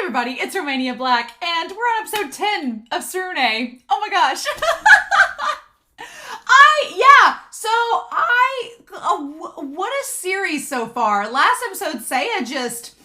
everybody, it's Romania Black, and we're on episode 10 of Tsurune. Oh my gosh. What a series so far. Last episode, Seiya just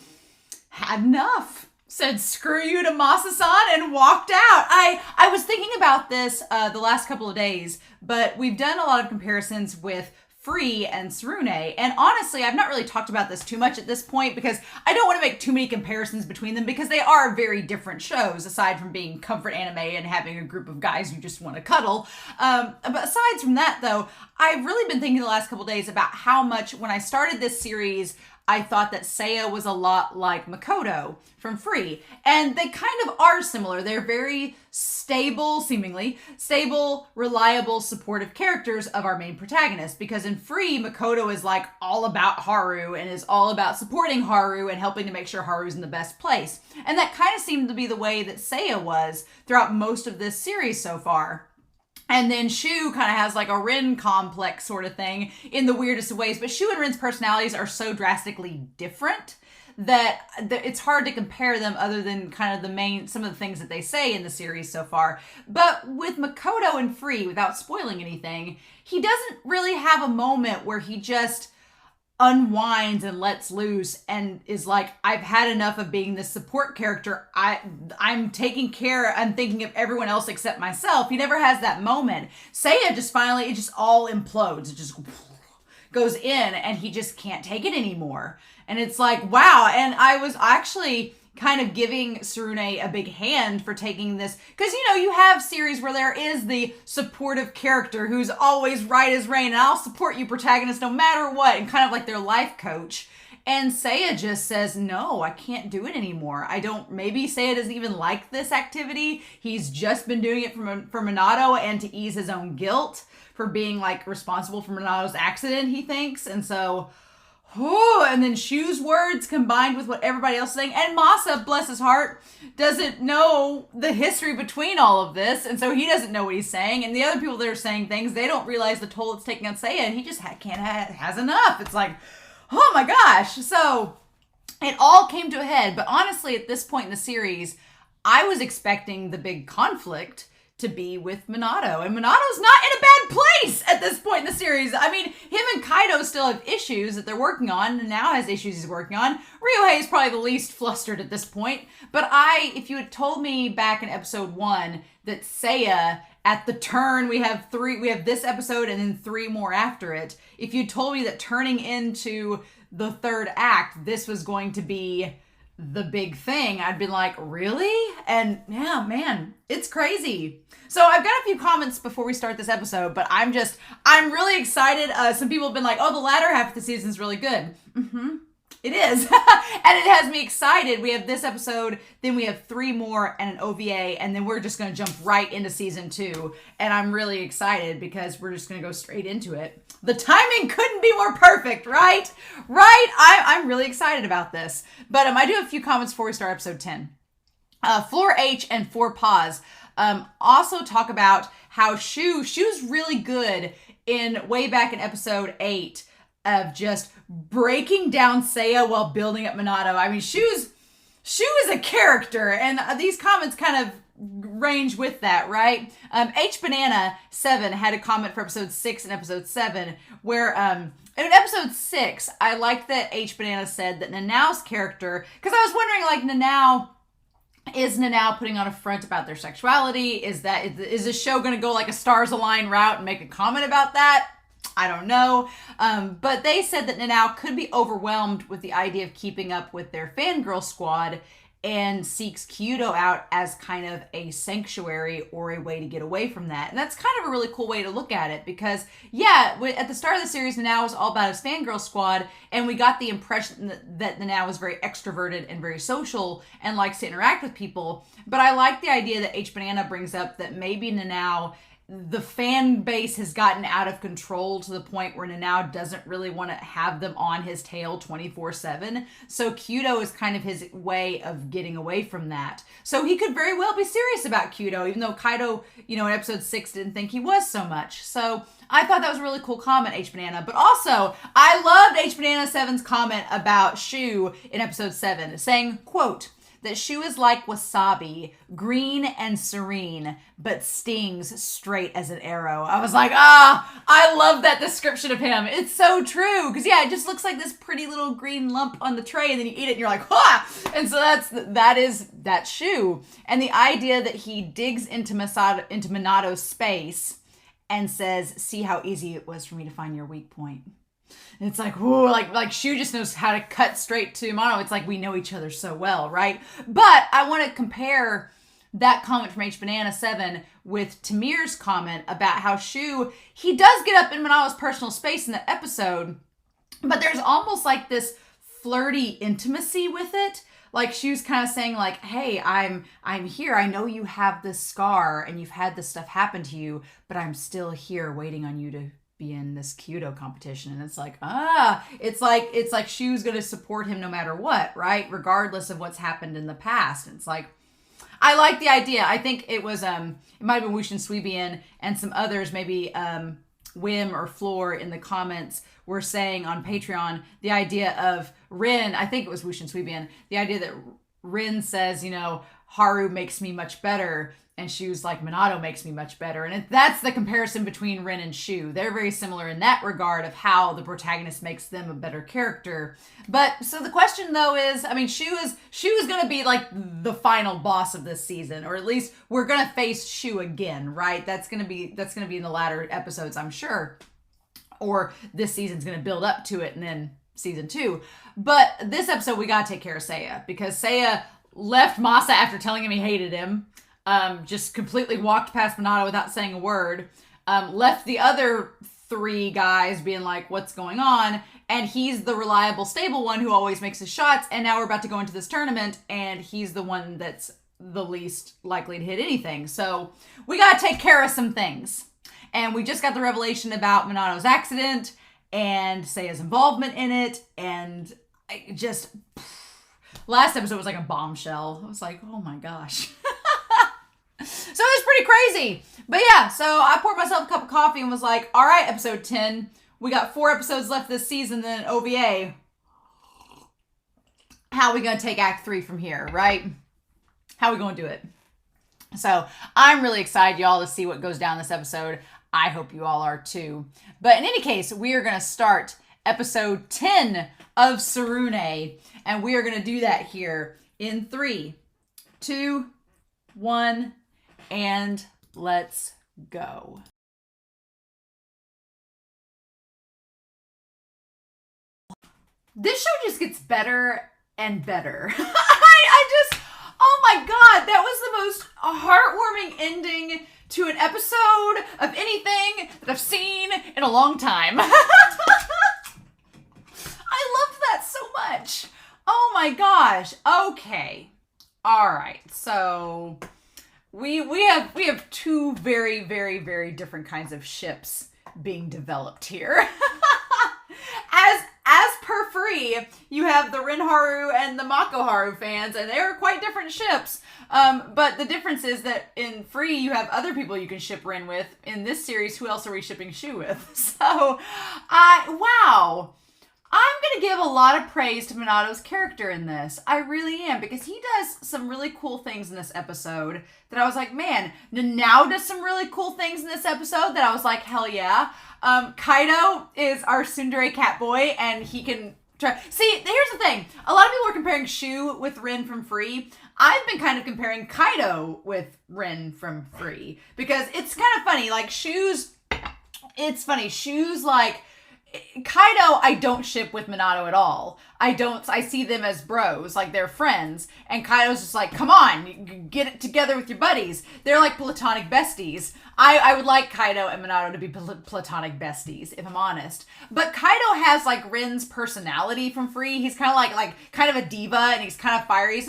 had enough. Said screw you to Masa-san and walked out. I was thinking about this the last couple of days, but we've done a lot of comparisons with Free and Tsurune, and honestly, I've not really talked about this too much at this point because I don't want to make too many comparisons between them because they are very different shows, aside from being comfort anime and having a group of guys who just want to cuddle. But aside from that, though, I've really been thinking the last couple days about how much, when I started this series, I thought that Seiya was a lot like Makoto from Free. And they kind of are similar. They're very stable, seemingly stable, reliable, supportive characters of our main protagonist. Because in Free, Makoto is like all about Haru and is all about supporting Haru and helping to make sure Haru's in the best place. And that kind of seemed to be the way that Seiya was throughout most of this series so far. And then Shu kind of has like a Rin complex sort of thing in the weirdest of ways. But Shu and Rin's personalities are so drastically different that it's hard to compare them other than kind of some of the things that they say in the series so far. But with Makoto and Free, without spoiling anything, he doesn't really have a moment where he just unwinds and lets loose and is like, I've had enough of being this support character. I'm taking care, I'm thinking of everyone else except myself. He never has that moment. Seiya just finally, it just all implodes. It just goes in and he just can't take it anymore. And it's like, wow. And I was actually kind of giving Tsurune a big hand for taking this, because you have series where there is the supportive character who's always right as rain and I'll support you protagonist no matter what, and kind of like their life coach. And Seiya just says, no, I can't do it anymore. Maybe Seiya doesn't even like this activity. He's just been doing it for Minato and to ease his own guilt for being like responsible for Minato's accident, he thinks. And so, and then Shu's words combined with what everybody else is saying. And Masa, bless his heart, doesn't know the history between all of this. And so he doesn't know what he's saying. And the other people that are saying things, they don't realize the toll it's taking on Seiya. And he just has enough. It's like, oh my gosh. So it all came to a head. But honestly, at this point in the series, I was expecting the big conflict to be with Minato. And Minato's not in a bad place at this point in the series. I mean, him and Kaito still have issues that they're working on, and now has issues he's working on. Ryohei is probably the least flustered at this point. But if you had told me back in episode 1 that Seiya, at the turn, we have this episode and then 3 more after it. If you told me that turning into the third act, this was going to be the big thing, I'd been like, really? And yeah, man, it's crazy. So I've got a few comments before we start this episode, but I'm really excited. Some people have been like, oh, the latter half of the season's really good. It is. And it has me excited. We have this episode, then we have 3 more and an OVA, and then we're just going to jump right into season 2. And I'm really excited because we're just going to go straight into it. The timing couldn't be more perfect, right? Right? I'm really excited about this. But I do have a few comments before we start episode 10. Floor H and 4 Paws also talk about how Shu's really good way back in episode 8 of just breaking down Seiya while building up Minato. I mean, Shu is a character, and these comments kind of range with that, right? H Banana 7 had a comment for episode 6 and episode 7 where in episode 6, I liked that H Banana said that Nanao's character, because I was wondering, like, is Nanao putting on a front about their sexuality? Is this show going to go like a Stars Align route and make a comment about that? I don't know. But they said that Nanao could be overwhelmed with the idea of keeping up with their fangirl squad and seeks Kaito out as kind of a sanctuary or a way to get away from that. And that's kind of a really cool way to look at it because, yeah, at the start of the series, Nanao was all about his fangirl squad, and we got the impression that Nanao was very extroverted and very social and likes to interact with people. But I like the idea that H Banana brings up that maybe Nanao, the fan base has gotten out of control to the point where Nanao doesn't really want to have them on his tail 24/7. So Kaito is kind of his way of getting away from that. So he could very well be serious about Kaito, even though Kaito, in episode 6 didn't think he was so much. So I thought that was a really cool comment, H Banana. But also, I loved H Banana 7's comment about Shu in episode 7, saying, quote, that Shu is like wasabi, green and serene, but stings straight as an arrow. I was like, I love that description of him. It's so true. Because yeah, it just looks like this pretty little green lump on the tray, and then you eat it and you're like, ha! And so that's Shu. And the idea that he digs into Minato's space and says, see how easy it was for me to find your weak point. And it's like, whoa, like Shu just knows how to cut straight to Minato. It's like we know each other so well, right? But I want to compare that comment from H Banana 7 with Tamir's comment about how Shu, he does get up in Minato's personal space in that episode, but there's almost like this flirty intimacy with it. Like Shu's kind of saying like, hey, I'm here. I know you have this scar and you've had this stuff happen to you, but I'm still here waiting on you to be in this Kyudo competition. And it's like, it's like Shu's going to support him no matter what, right? Regardless of what's happened in the past. And it's like, I like the idea. I think it was, it might have been Wushin Suibian and some others, maybe Wim or Floor in the comments were saying on Patreon, the idea of Rin, I think it was Wushin Suibian, the idea that Rin says, you know, Haru makes me much better, and Shu's like, Minato makes me much better. And that's the comparison between Rin and Shu. They're very similar in that regard of how the protagonist makes them a better character. But so the question though is, I mean, Shu is going to be like the final boss of this season, or at least we're going to face Shu again, right? That's going to be in the latter episodes, I'm sure. Or this season's going to build up to it and then season 2. But this episode, we got to take care of Seiya, because Seiya left Masa after telling him he hated him. Just completely walked past Minato without saying a word. Left the other 3 guys being like, what's going on? And he's the reliable, stable one who always makes his shots. And now we're about to go into this tournament, and he's the one that's the least likely to hit anything. So we got to take care of some things. And we just got the revelation about Minato's accident and Seiya's involvement in it. And I just, last episode was like a bombshell. I was like, oh my gosh. So it was pretty crazy. But yeah, so I poured myself a cup of coffee and was like, all right, episode 10. We got 4 episodes left this season, then an OVA. How are we going to take Act 3 from here, right? How are we going to do it? So I'm really excited, y'all, to see what goes down this episode. I hope you all are too. But in any case, we are going to start episode 10 of Tsurune. And we are going to do that here in 3, 2, 1, and let's go. This show just gets better and better. I just, oh my God, that was the most heartwarming ending to an episode of anything that I've seen in a long time. I loved that so much. Oh my gosh. Okay. All right. So we have 2 very, very, very different kinds of ships being developed here. As per Free, you have the Rinharu and the Makoharu fans, and they are quite different ships. But the difference is that in Free, you have other people you can ship Rin with. In this series, who else are we shipping Shu with? So, wow. I'm going to give a lot of praise to Minato's character in this. I really am, because he does some really cool things in this episode that I was like, man, Nanao does some really cool things in this episode that I was like, hell yeah. Kaito is our tsundere cat boy, and he can try. See, here's the thing. A lot of people are comparing Shu with Rin from Free. I've been kind of comparing Kaito with Rin from Free, because it's kind of funny. Like, Shu's like, Kaito, I don't ship with Minato at all. I see them as bros, like they're friends. And Kaito's just like, come on, get it together with your buddies. They're like platonic besties. I would like Kaito and Minato to be platonic besties, if I'm honest. But Kaito has like Rin's personality from Free. He's kind of like kind of a diva, and he's kind of fiery.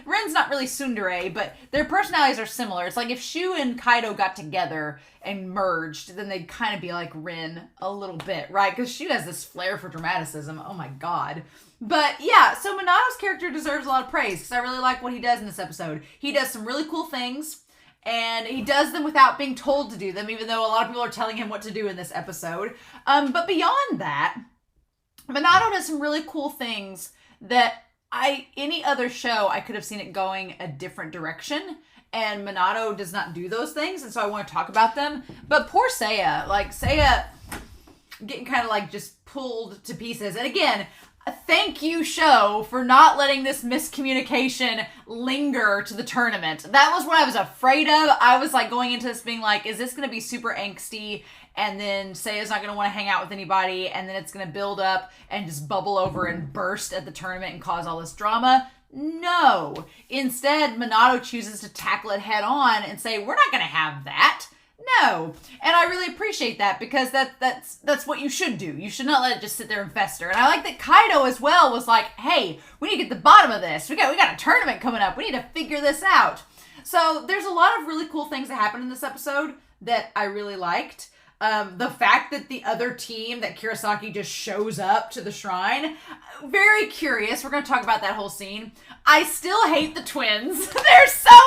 Rin's not really tsundere, but their personalities are similar. It's like if Shu and Kaito got together and merged, then they'd kind of be like Rin a little bit, right? Because Shu has this flair for dramaticism. Oh my God. But yeah, so Minato's character deserves a lot of praise, because I really like what he does in this episode. He does some really cool things, and he does them without being told to do them, even though a lot of people are telling him what to do in this episode. But beyond that, Minato does some really cool things that any other show, I could have seen it going a different direction. And Minato does not do those things, and so I want to talk about them. But poor Seiya, Seiya getting kind of just pulled to pieces. And again, thank you, show, for not letting this miscommunication linger to the tournament. That was what I was afraid of. I was going into this being is this going to be super angsty? And then Seiya's not going to want to hang out with anybody, and then it's going to build up and just bubble over and burst at the tournament and cause all this drama. No. Instead, Minato chooses to tackle it head on and say, we're not going to have that. No. And I really appreciate that, because that's what you should do. You should not let it just sit there and fester. And I like that Kaito as well was like, hey, we need to get the bottom of this. We got a tournament coming up. We need to figure this out. So there's a lot of really cool things that happen in this episode that I really liked. The fact that the other team, that Kurosaki just shows up to the shrine, very curious. We're going to talk about that whole scene. I still hate the twins. They're so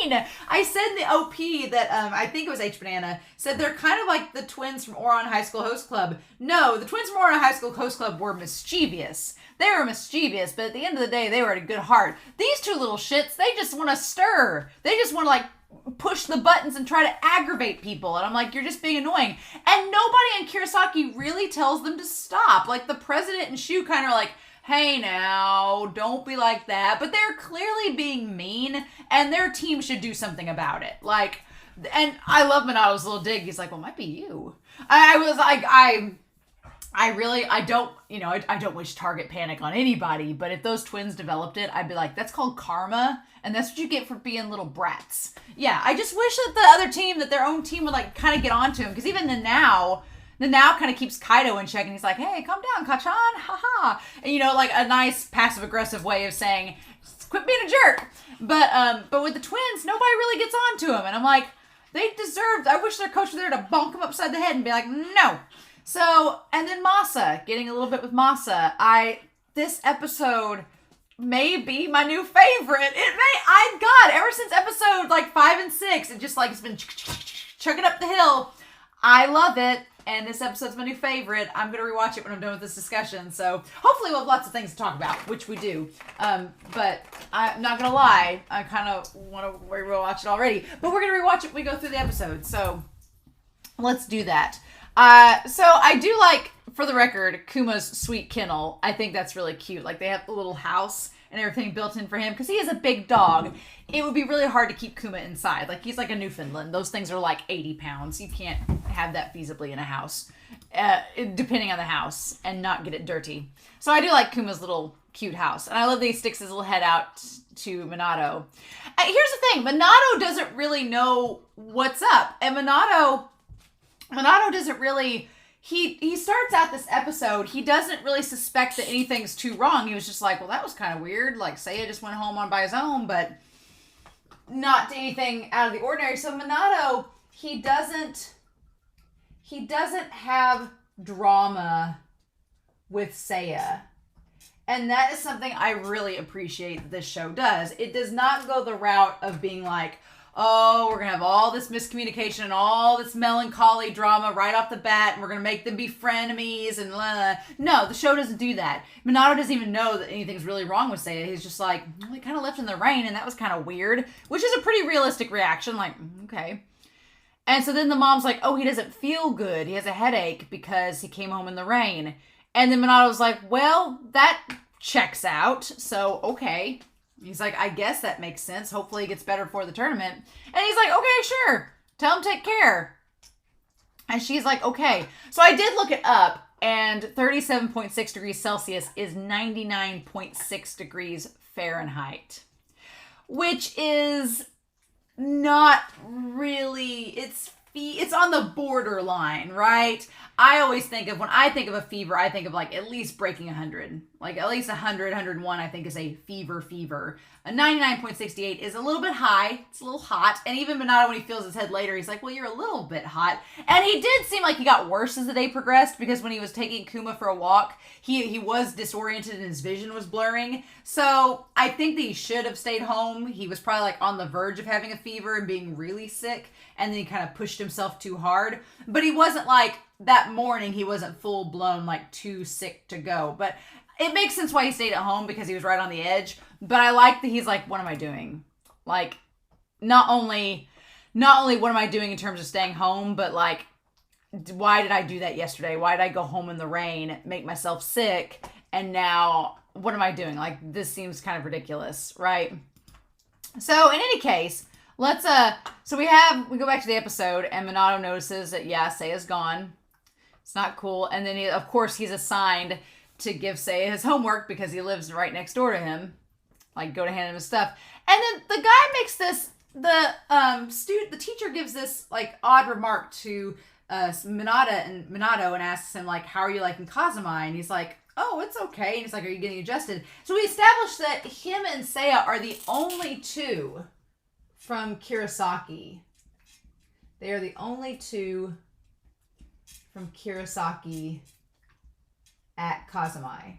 mean. I said in the OP that, I think it was H Banana, said they're kind of like the twins from Ouran High School Host Club. No, the twins from Ouran High School Host Club were mischievous. They were mischievous, but at the end of the day, they were at a good heart. These two little shits, they just want to stir. They just want to push the buttons and try to aggravate people. And I'm like, you're just being annoying. And nobody in Kurosaki really tells them to stop. The president and Shu kind of are like, hey now, don't be like that. But they're clearly being mean, and their team should do something about it. And I love Minato's little dig. He's like, well, it might be you. I was like, I don't wish target panic on anybody, but if those twins developed it, I'd be like, that's called karma, and that's what you get for being little brats. Yeah, I just wish that the other team, that their own team would kind of get onto him, because even Nanao kind of keeps Kaito in check, and he's like, hey, calm down, Kachan, haha. And a nice passive-aggressive way of saying, quit being a jerk. But with the twins, nobody really gets onto him, and I'm like, I wish their coach was there to bonk him upside the head and be like, no. So, and then Masa, getting a little bit with Masa. This episode may be my new favorite. Ever since episode 5 and 6, it just it's been chugging up the hill. I love it, and this episode's my new favorite. I'm going to rewatch it when I'm done with this discussion, so hopefully we'll have lots of things to talk about, which we do. But I'm not going to lie, I kind of want to rewatch it already, but we're going to rewatch it when we go through the episode, so let's do that. So I do like, for the record, Kuma's sweet kennel. I think that's really cute. They have the little house and everything built in for him, because he is a big dog. It would be really hard to keep Kuma inside. He's like a Newfoundland. Those things are 80 pounds. You can't have that feasibly in a house, depending on the house, and not get it dirty. So I do like Kuma's little cute house. And I love that he sticks his little head out to Minato. Here's the thing. Minato doesn't really know what's up. And Minato doesn't really, he starts out this episode, he doesn't really suspect that anything's too wrong. He was just like, well, that was kind of weird. Seiya just went home by his own, but not anything out of the ordinary. So Minato, he doesn't have drama with Seiya. And that is something I really appreciate that this show does. It does not go the route of being oh, we're going to have all this miscommunication and all this melancholy drama right off the bat, and we're going to make them be frenemies and blah. No, the show doesn't do that. Minato doesn't even know that anything's really wrong with Seiya. He's just well, he kind of left in the rain, and that was kind of weird, which is a pretty realistic reaction. Okay. And so then the mom's like, oh, he doesn't feel good. He has a headache because he came home in the rain. And then Minato's like, well, that checks out. So, okay. He's like, I guess that makes sense. Hopefully he gets better for the tournament. And he's like, okay, sure. Tell him take care. And she's like, okay. So I did look it up, and 37.6 degrees Celsius is 99.6 degrees Fahrenheit, which is not really, it's on the borderline, right? I always think of, when I think of a fever, I think of at least breaking 100. At least 100, 101, I think is a fever. A 99.68 is a little bit high. It's a little hot. And even Minato, when he feels his head later, he's like, well, you're a little bit hot. And he did seem like he got worse as the day progressed, because when he was taking Kuma for a walk, he was disoriented and his vision was blurring. So I think that he should have stayed home. He was probably on the verge of having a fever and being really sick. And then he kind of pushed himself too hard. But he wasn't that morning, he wasn't full blown, too sick to go. But it makes sense why he stayed at home because he was right on the edge. But I like that he's like, what am I doing? Like, not only what am I doing in terms of staying home, but like, why did I do that yesterday? Why did I go home in the rain, make myself sick, and now what am I doing? Like, this seems kind of ridiculous, right? So in any case, let's so we go back to the episode, and Minato notices that Seiya's gone. It's not cool. And then of course he's assigned to give Seiya his homework because he lives right next door to him. Like, go to hand him his stuff. And then the guy makes this, the teacher gives this like odd remark to Minato and asks him like, how are you liking Kazuma? And he's like, oh, it's okay. And he's like, are you getting adjusted? So we established that him and Seiya are the only two from Kurosaki. They are the only two from Kurosaki at Kazumai.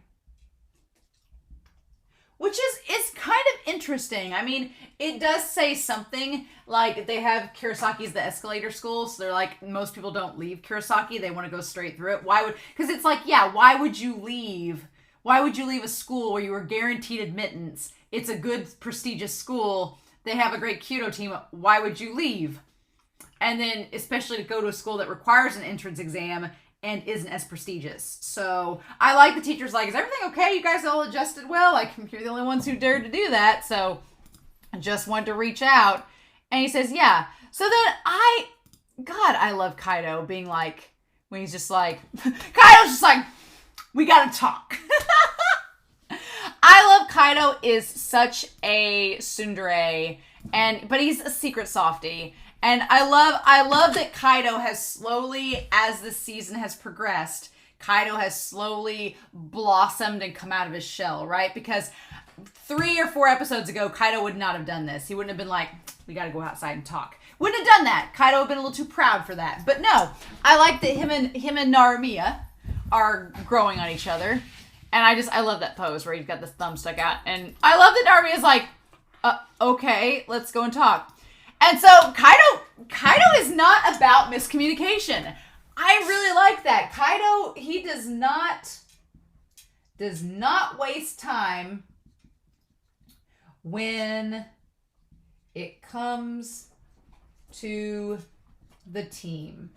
Which is kind of interesting. I mean, it does say something like they have Kurosaki's the escalator school, so they're like, most people don't leave Kurosaki, they want to go straight through it. Because it's like, why would you leave? Why would you leave a school where you were guaranteed admittance? It's a good, prestigious school. They have a great Kyudo team. Why would you leave? And then, especially to go to a school that requires an entrance exam and isn't as prestigious. So I like the teacher's like, is everything okay? You guys all adjusted well? Like, you're the only ones who dared to do that. So I just wanted to reach out. And he says, yeah. So then I love Kaito being like, when he's just like, Kaito's just like, we gotta talk. I love Kaito is such a tsundere, but he's a secret softie. And I love that Kaito has slowly, as the season has progressed, Kaito has slowly blossomed and come out of his shell, right? Because 3 or 4 episodes ago, Kaito would not have done this. He wouldn't have been like, we gotta go outside and talk. Wouldn't have done that. Kaito would have been a little too proud for that. But no, I like that him and Narumiya are growing on each other. And I love that pose where he's got this thumb stuck out. And I love that Narumiya's like, okay, let's go and talk. And so Kaito is not about miscommunication. I really like that. Kaito, he does not waste time when it comes to the team.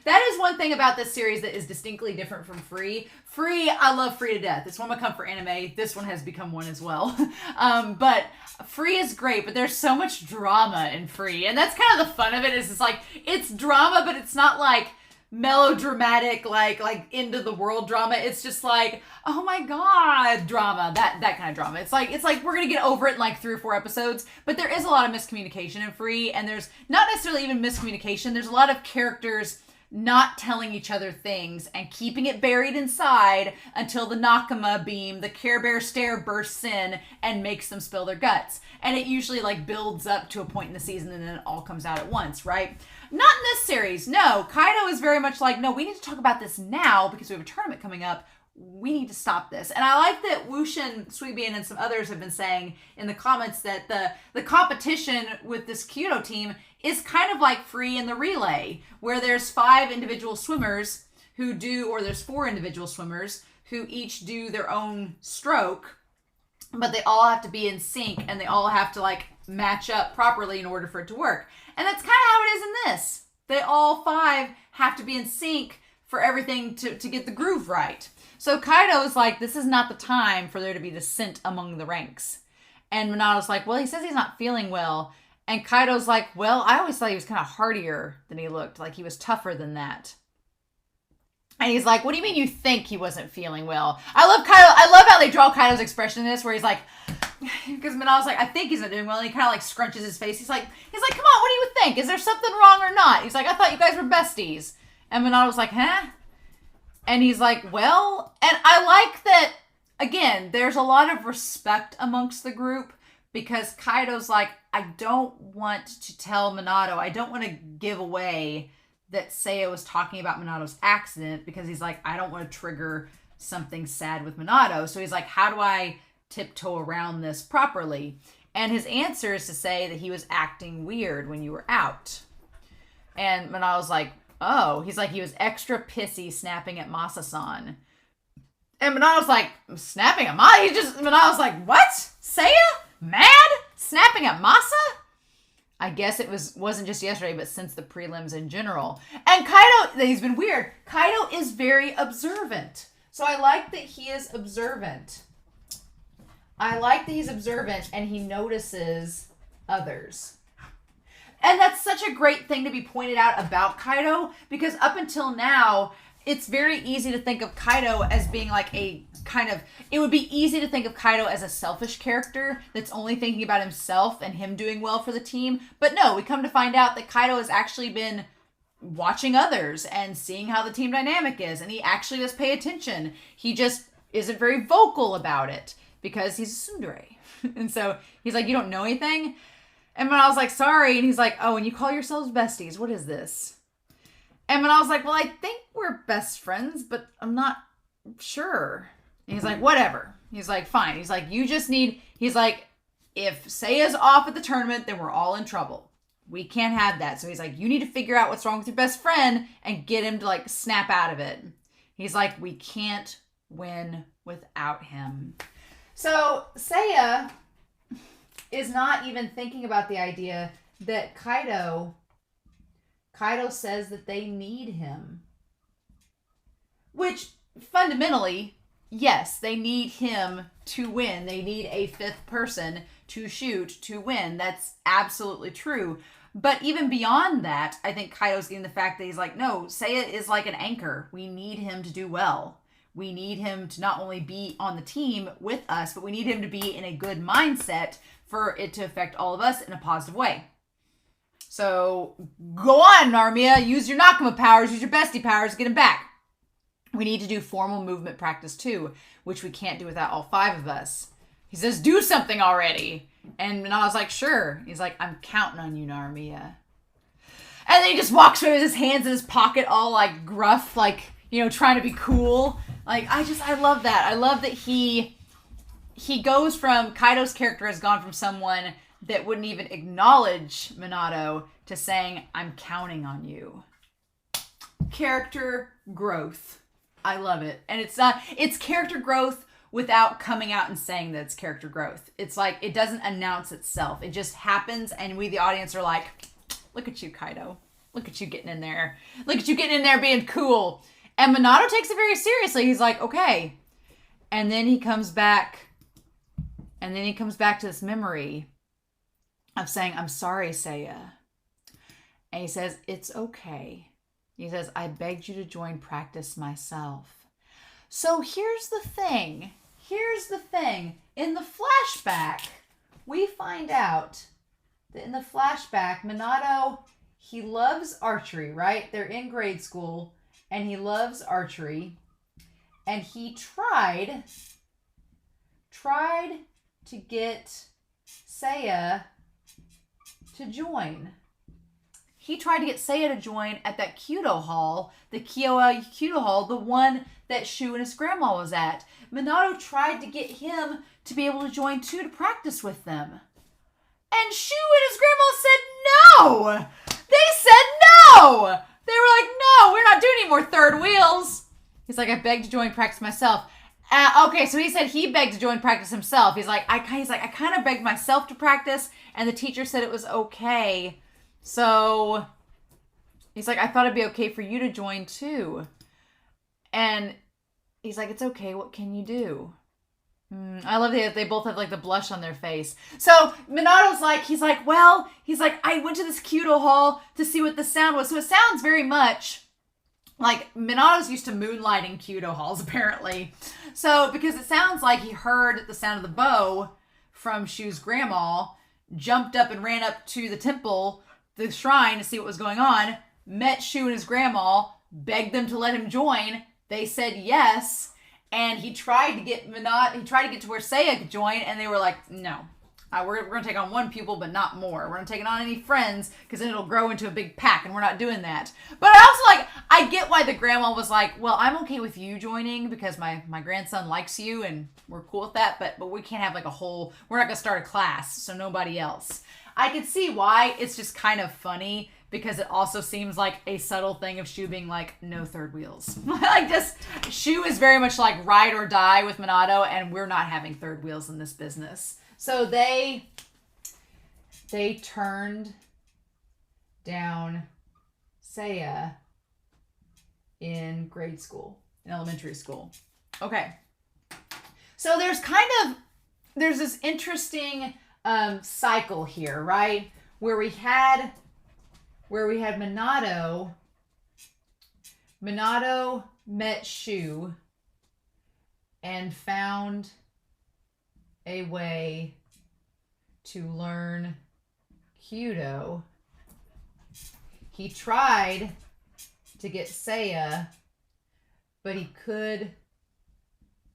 That is one thing about this series that is distinctly different from Free. Free, I love Free to death. It's one of my comfort anime. This one has become one as well. But Free is great, but there's so much drama in Free. And that's kind of the fun of it, is it's like, it's drama, but it's not like melodramatic, like end of the world drama. It's just like, oh my god, drama. That kind of drama. It's like we're gonna get over it in like 3 or 4 episodes. But there is a lot of miscommunication in Free, and there's not necessarily even miscommunication. There's a lot of characters not telling each other things and keeping it buried inside until the Nakama beam, the Care Bear stare, bursts in and makes them spill their guts. And it usually like builds up to a point in the season and then it all comes out at once, right? Not in this series. No, Kaito is very much like, no, we need to talk about this now because we have a tournament coming up. We need to stop this. And I like that Wushin, Suibian, and some others have been saying in the comments that the competition with this Kyudo team is kind of like Free in the relay, where there's 5 individual swimmers who do, or there's 4 individual swimmers who each do their own stroke, but they all have to be in sync and they all have to like match up properly in order for it to work. And that's kind of how it is in this. They all 5 have to be in sync for everything to get the groove right. So Kaito's like, this is not the time for there to be dissent among the ranks. And Minato's like, well, he says he's not feeling well. And Kaito's like, well, I always thought he was kind of hardier than he looked. Like he was tougher than that. And he's like, what do you mean you think he wasn't feeling well? I love Kaito. I love how they draw Kaito's expression in this, where he's like, because Minato's like, I think he's not doing well. And he kind of like scrunches his face. He's like, come on, what do you think? Is there something wrong or not? He's like, I thought you guys were besties. And Minato's like, huh? And he's like, well, and I like that, again, there's a lot of respect amongst the group because Kaito's like, I don't want to tell Minato, I don't want to give away that Seiya was talking about Minato's accident because he's like, I don't want to trigger something sad with Minato. So he's like, how do I tiptoe around this properly? And his answer is to say that he was acting weird when you were out. And Minato's like, oh, he's like, he was extra pissy snapping at Masa-san. And Minato's like, snapping at Masa? Minato's like, what? Seiya? Mad? Snapping at Masa? I guess it wasn't just yesterday, but since the prelims in general. And Kaito, he's been weird. Kaito is very observant. So I like that he is observant. I like that he's observant and he notices others. And that's such a great thing to be pointed out about Kaito, because up until now, it's very easy to think of Kaito as being like a kind of, it would be easy to think of Kaito as a selfish character that's only thinking about himself and him doing well for the team. But no, we come to find out that Kaito has actually been watching others and seeing how the team dynamic is, and he actually does pay attention. He just isn't very vocal about it because he's a tsundere. And so he's like, you don't know anything? And when I was like, sorry, and he's like, oh, and you call yourselves besties, what is this? And when I was like, well, I think we're best friends, but I'm not sure. And he's like, whatever. He's like, fine. He's like, you just need, he's like, if Seiya's off at the tournament, then we're all in trouble. We can't have that. So he's like, you need to figure out what's wrong with your best friend and get him to like snap out of it. He's like, we can't win without him. So Seiya is not even thinking about the idea that Kaito says that they need him. Which, fundamentally, yes, they need him to win. They need a fifth person to shoot to win. That's absolutely true. But even beyond that, I think Kaito's getting the fact that he's like, no, Seiya is like an anchor. We need him to do well. We need him to not only be on the team with us, but we need him to be in a good mindset for it to affect all of us in a positive way. So go on, Narmia. Use your Nakama powers, use your bestie powers, get him back. We need to do formal movement practice too, which we can't do without all five of us. He says, do something already. And I was like, sure. He's like, I'm counting on you, Narmia. And then he just walks away with his hands in his pocket, all like gruff, like, you know, trying to be cool. Like, I love that. I love that he goes from, Kaito's character has gone from someone that wouldn't even acknowledge Minato to saying, I'm counting on you. Character growth. I love it. And it's character growth without coming out and saying that it's character growth. It's like, it doesn't announce itself. It just happens, and we, the audience, are like, look at you, Kaito. Look at you getting in there. Look at you getting in there being cool. And Minato takes it very seriously. He's like, okay. And then he comes back. And then he comes back to this memory of saying, I'm sorry, Seiya. And he says, it's okay. He says, I begged you to join practice myself. So here's the thing. In the flashback, we find out that in the flashback, Minato, he loves archery, right? They're in grade school, and he loves archery. And he tried to get Seiya to join. He tried to get Seiya to join at that Kyudo Hall, the Kyoa Kyudo Hall, the one that Shu and his grandma was at. Minato tried to get him to be able to join too, to practice with them. And Shu and his grandma said no! They said no! They were like, no, we're not doing any more third wheels. He's like, I begged to join practice myself. Okay, so he said he begged to join practice himself. He's like, I kind of begged myself to practice, and the teacher said it was okay. So he's like, I thought it'd be okay for you to join too. And he's like, it's okay. What can you do? I love that they both have like the blush on their face. So Minato's like, he's like, I went to this Kyudo Hall to see what the sound was. So it sounds very much like Minato's used to moonlighting Kyudo Halls, apparently. So, because it sounds like he heard the sound of the bow from Shu's grandma, jumped up and ran up to the temple, the shrine, to see what was going on, met Shu and his grandma, begged them to let him join. They said yes, and he tried to get to where Seiya could join, and they were like, no. We're going to take on one pupil, but not more. We're not taking on any friends, because then it'll grow into a big pack, and we're not doing that. But I get why the grandma was like, well, I'm okay with you joining, because my grandson likes you, and we're cool with that, but we can't have like we're not going to start a class, so nobody else. I could see why. It's just kind of funny, because it also seems like a subtle thing of Shu being like, no third wheels. Like, just, Shu is very much like ride or die with Minato, and we're not having third wheels in this business. So they turned down Seiya in grade school, in elementary school. Okay. So there's this interesting cycle here, right? Where we had Minato met Shu and found a way to learn Kyudo. He tried to get Seiya, but he could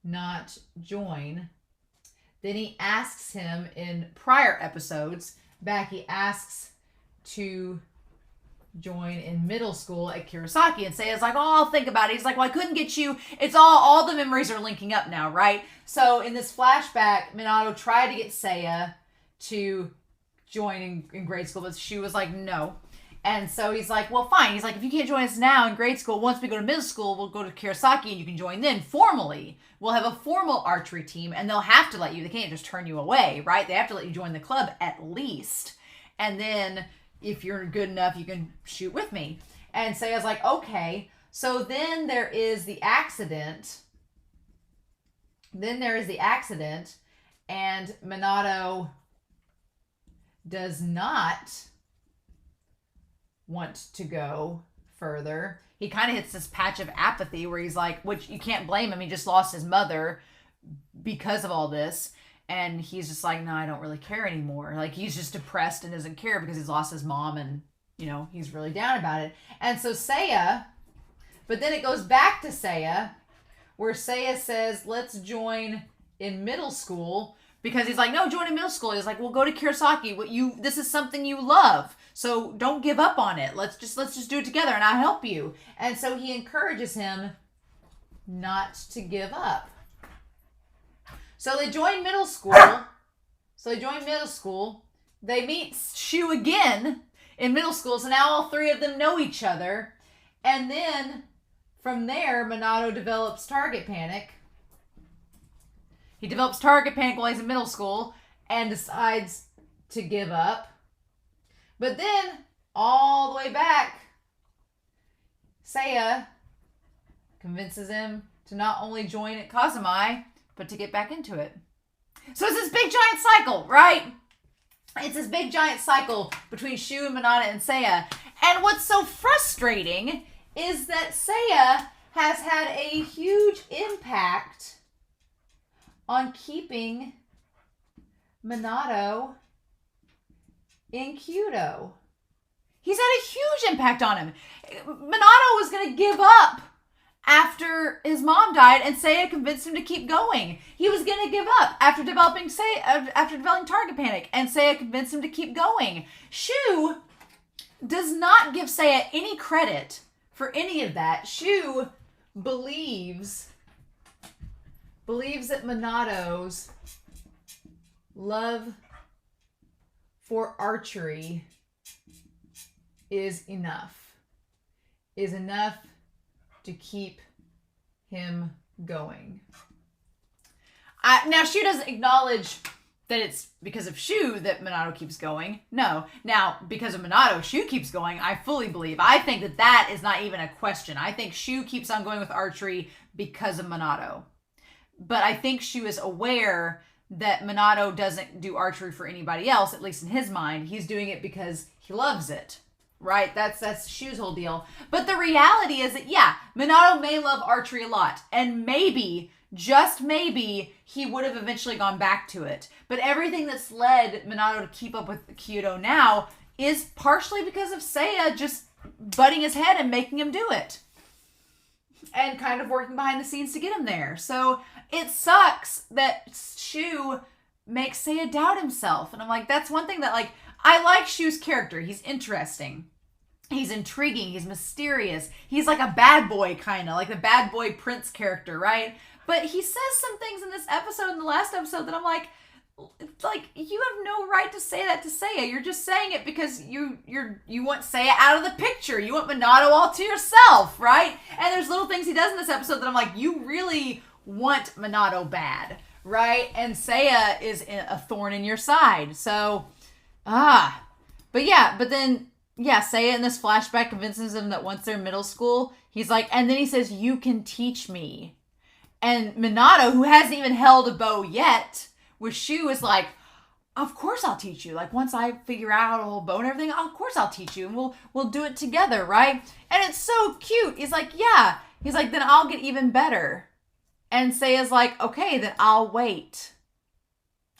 not join. Then he asks him in prior episodes back, he asks to join in middle school at Kurosaki, and Seiya's like, oh, I'll think about it. He's like, well, I couldn't get you. It's all the memories are linking up now, right? So in this flashback, Minato tried to get Seiya to join in grade school, but Shu was like, no. And so he's like, well, fine. He's like, if you can't join us now in grade school, once we go to middle school, we'll go to Kurosaki and you can join then formally. We'll have a formal archery team and they'll have to let you. They can't just turn you away, right? They have to let you join the club at least. And then if you're good enough, you can shoot with me. And Seiya's like, okay. So then there is the accident. And Minato does not want to go further. He kind of hits this patch of apathy where he's like, which you can't blame him. He just lost his mother because of all this. And he's just like, no, I don't really care anymore. Like, he's just depressed and doesn't care because he's lost his mom and, you know, he's really down about it. And so Seiya, but then it goes back to Seiya, where Seiya says, let's join in middle school, because he's like, no, join in middle school. He's like, well, go to Kurosaki. This is something you love. So don't give up on it. Let's just do it together and I'll help you. And so he encourages him not to give up. So they join middle school. They meet Shu again in middle school. So now all three of them know each other. And then from there, Minato develops target panic. He develops target panic while he's in middle school and decides to give up. But then, all the way back, Seiya convinces him to not only join at Kazumai, but to get back into it. So it's this big giant cycle, right? It's this big giant cycle between Shu and Minato and Seiya. And what's so frustrating is that Seiya has had a huge impact on keeping Minato in Kyudo. He's had a huge impact on him. Minato was going to give up after his mom died, and Seiya convinced him to keep going. He was going to give up after developing target panic, and Seiya convinced him to keep going. Shu does not give Seiya any credit for any of that. Shu believes that Minato's love for archery is enough to keep him going. Now, Shu doesn't acknowledge that it's because of Shu that Minato keeps going. No. Now, because of Minato, Shu keeps going, I fully believe. I think that is not even a question. I think Shu keeps on going with archery because of Minato. But I think Shu is aware that Minato doesn't do archery for anybody else, at least in his mind. He's doing it because he loves it, right? That's Shu's whole deal. But the reality is that, yeah, Minato may love archery a lot. And maybe, just maybe, he would have eventually gone back to it. But everything that's led Minato to keep up with Kyudo now is partially because of Seiya just butting his head and making him do it. And kind of working behind the scenes to get him there. So it sucks that Shu makes Seiya doubt himself. And I'm like, that's one thing that, like, I like Shu's character. He's interesting. He's intriguing. He's mysterious. He's like a bad boy, kind of. Like the bad boy prince character, right? But he says some things in this episode, in the last episode, that I'm like, like, you have no right to say that to Seiya. You're just saying it because you want Seiya out of the picture. You want Minato all to yourself, right? And there's little things he does in this episode that I'm like, you really want Minato bad, right? And Seiya is a thorn in your side. So, but then Seiya in this flashback convinces him that once they're in middle school, he's like, and then he says, you can teach me. And Minato, who hasn't even held a bow yet, with Shu is like, of course I'll teach you. Like, once I figure out how to hold bow and everything, of course I'll teach you. And we'll do it together, right? And it's so cute. He's like, yeah. He's like, then I'll get even better. And Seiya's like, okay, then I'll wait.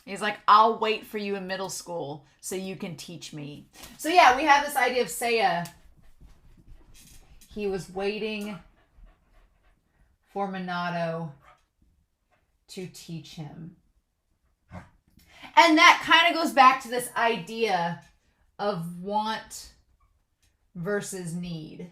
He's like, I'll wait for you in middle school so you can teach me. So yeah, we have this idea of Seiya. He was waiting for Minato to teach him. And that kind of goes back to this idea of want versus need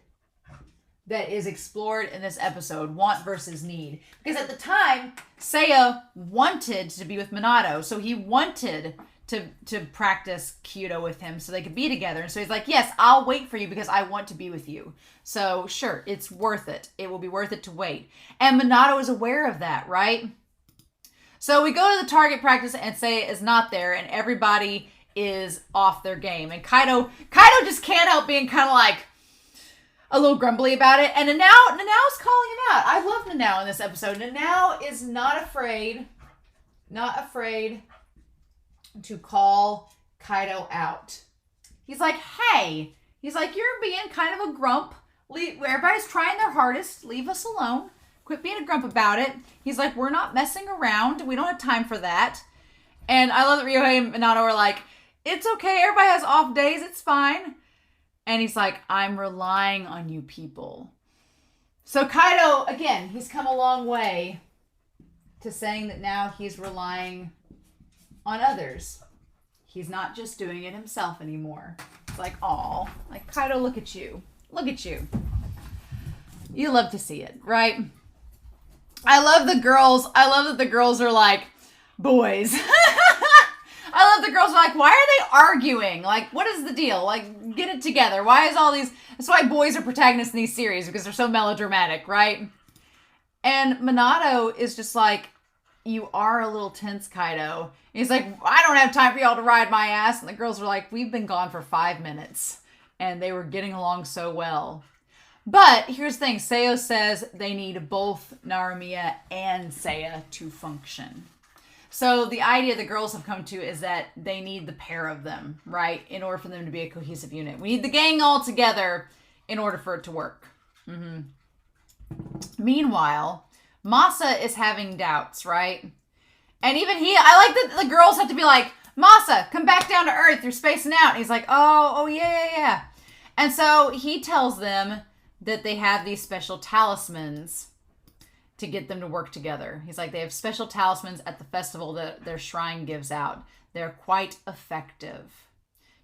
that is explored in this episode. Want versus need. Because at the time, Seiya wanted to be with Minato. So he wanted to practice Kyudo with him so they could be together. And so he's like, yes, I'll wait for you because I want to be with you. So sure, it's worth it. It will be worth it to wait. And Minato is aware of that, right? So we go to the target practice and Seiya is not there and everybody is off their game. And Kaito just can't help being kind of like a little grumbly about it. And Nanao's calling him out. I love Nanao in this episode. Nanao is not afraid to call Kaito out. He's like, hey, you're being kind of a grump. Everybody's trying their hardest. Leave us alone. Quit being a grump about it. He's like, we're not messing around. We don't have time for that. And I love that Ryohei and Minato are like, it's okay. Everybody has off days. It's fine. And he's like, I'm relying on you people. So Kaito, again, he's come a long way to saying that now he's relying on others. He's not just doing it himself anymore. It's like, aw, like, Kaito, look at you. Look at you. You love to see it, right? I love the girls. I love that the girls are like, boys. I love the girls are like, why are they arguing? Like, what is the deal? Like, get it together. Why is all these... That's why boys are protagonists in these series, because they're so melodramatic, right? And Minato is just like, you are a little tense, Kaito. And he's like, I don't have time for y'all to ride my ass. And the girls are like, we've been gone for 5 minutes. And they were getting along so well. But here's the thing. Seiya says they need both Naramiya and Seiya to function. So the idea the girls have come to is that they need the pair of them, right? In order for them to be a cohesive unit. We need the gang all together in order for it to work. Mm-hmm. Meanwhile, Masa is having doubts, right? And even I like that the girls have to be like, Masa, come back down to earth. You're spacing out. And he's like, oh, yeah. And so he tells them that they have these special talismans to get them to work together. He's like, they have special talismans at the festival that their shrine gives out. They're quite effective.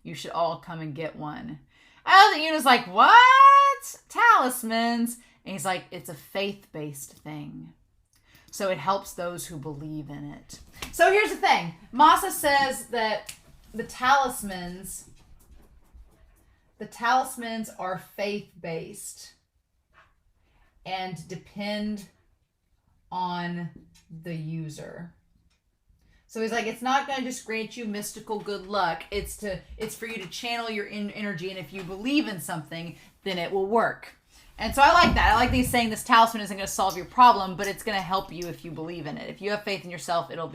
You should all come and get one. I love that Yuna's like, what? Talismans? And he's like, it's a faith-based thing. So it helps those who believe in it. So here's the thing. Masa says that the talismans are faith-based and depend on the user. So he's like, it's not going to just grant you mystical good luck. It's for you to channel your energy, and if you believe in something, then it will work. And so I like that. I like that he's saying this talisman isn't going to solve your problem, but it's going to help you if you believe in it. If you have faith in yourself, it'll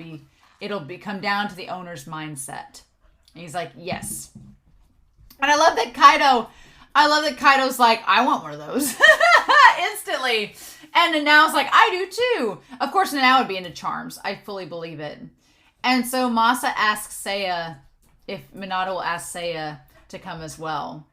come down to the owner's mindset. And he's like, yes. And I love that Kaito's like, I want one of those. Instantly. And Nanao's like, I do too. Of course, Nanao would be into charms. I fully believe it. And so Masa asks Seiya if Minato will ask Seiya to come as well.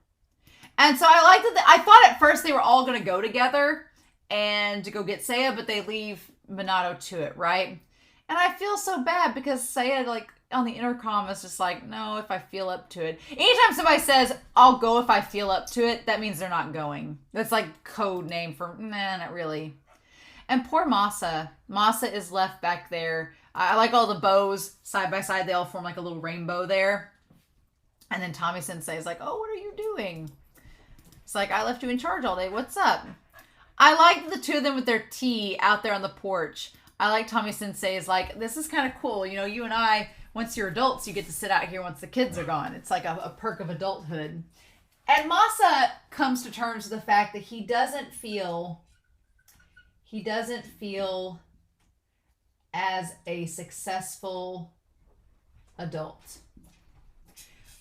And so I like that. I thought at first they were all going to go together and to go get Seiya, but they leave Minato to it, right? And I feel so bad because Seiya, like, on the intercom is just like, no, if I feel up to it. Anytime somebody says, I'll go if I feel up to it, that means they're not going. That's like code name for, nah, not really. And poor Masa. Masa is left back there I like all the bows side by side. They all form like a little rainbow there. And then Tommy Sensei is like, oh, what are you doing? It's like, I left you in charge all day. What's up? I like the two of them with their tea out there on the porch. I like Tommy Sensei is like, this is kind of cool. You know, you and I, once you're adults, you get to sit out here once the kids are gone. It's like a perk of adulthood. And Masa comes to terms with the fact that he doesn't feel as a successful adult.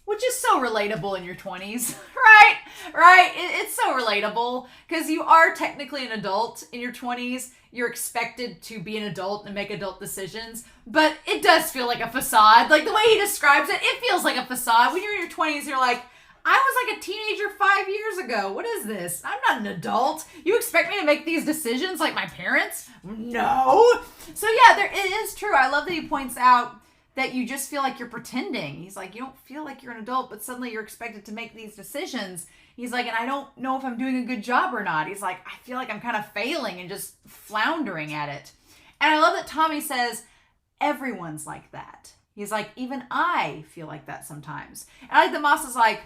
Which is so relatable in your 20s, right? Right? It's so relatable because you are technically an adult in your 20s. You're expected to be an adult and make adult decisions, but it does feel like a facade. Like the way he describes it, it feels like a facade. When you're in your 20s, you're like, I was like a teenager 5 years ago. What is this? I'm not an adult. You expect me to make these decisions like my parents? No. So yeah, it is true. I love that he points out that you just feel like you're pretending. He's like, you don't feel like you're an adult, but suddenly you're expected to make these decisions. He's like, and I don't know if I'm doing a good job or not. He's like, I feel like I'm kind of failing and just floundering at it. And I love that Tommy says, everyone's like that. He's like, even I feel like that sometimes. And I like that Masa's like,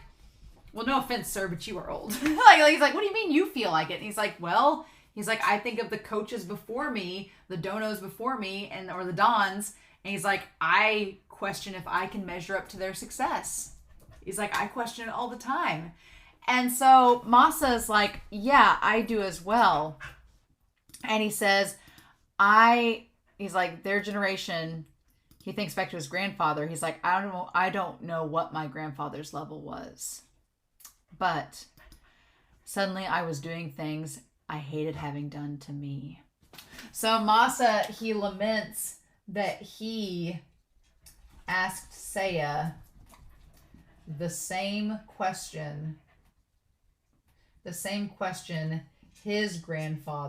well, no offense, sir, but you are old. He's like, what do you mean you feel like it? And he's like, well, I think of the coaches before me, the donos before me, or the dons. And he's like, I question if I can measure up to their success. He's like, I question it all the time. And so Masa's like, yeah, I do as well. And he says, he's like, their generation, he thinks back to his grandfather. He's like, I don't know what my grandfather's level was. But suddenly I was doing things I hated having done to me. So Masa, he laments that he asked Seiya the same question his grandpa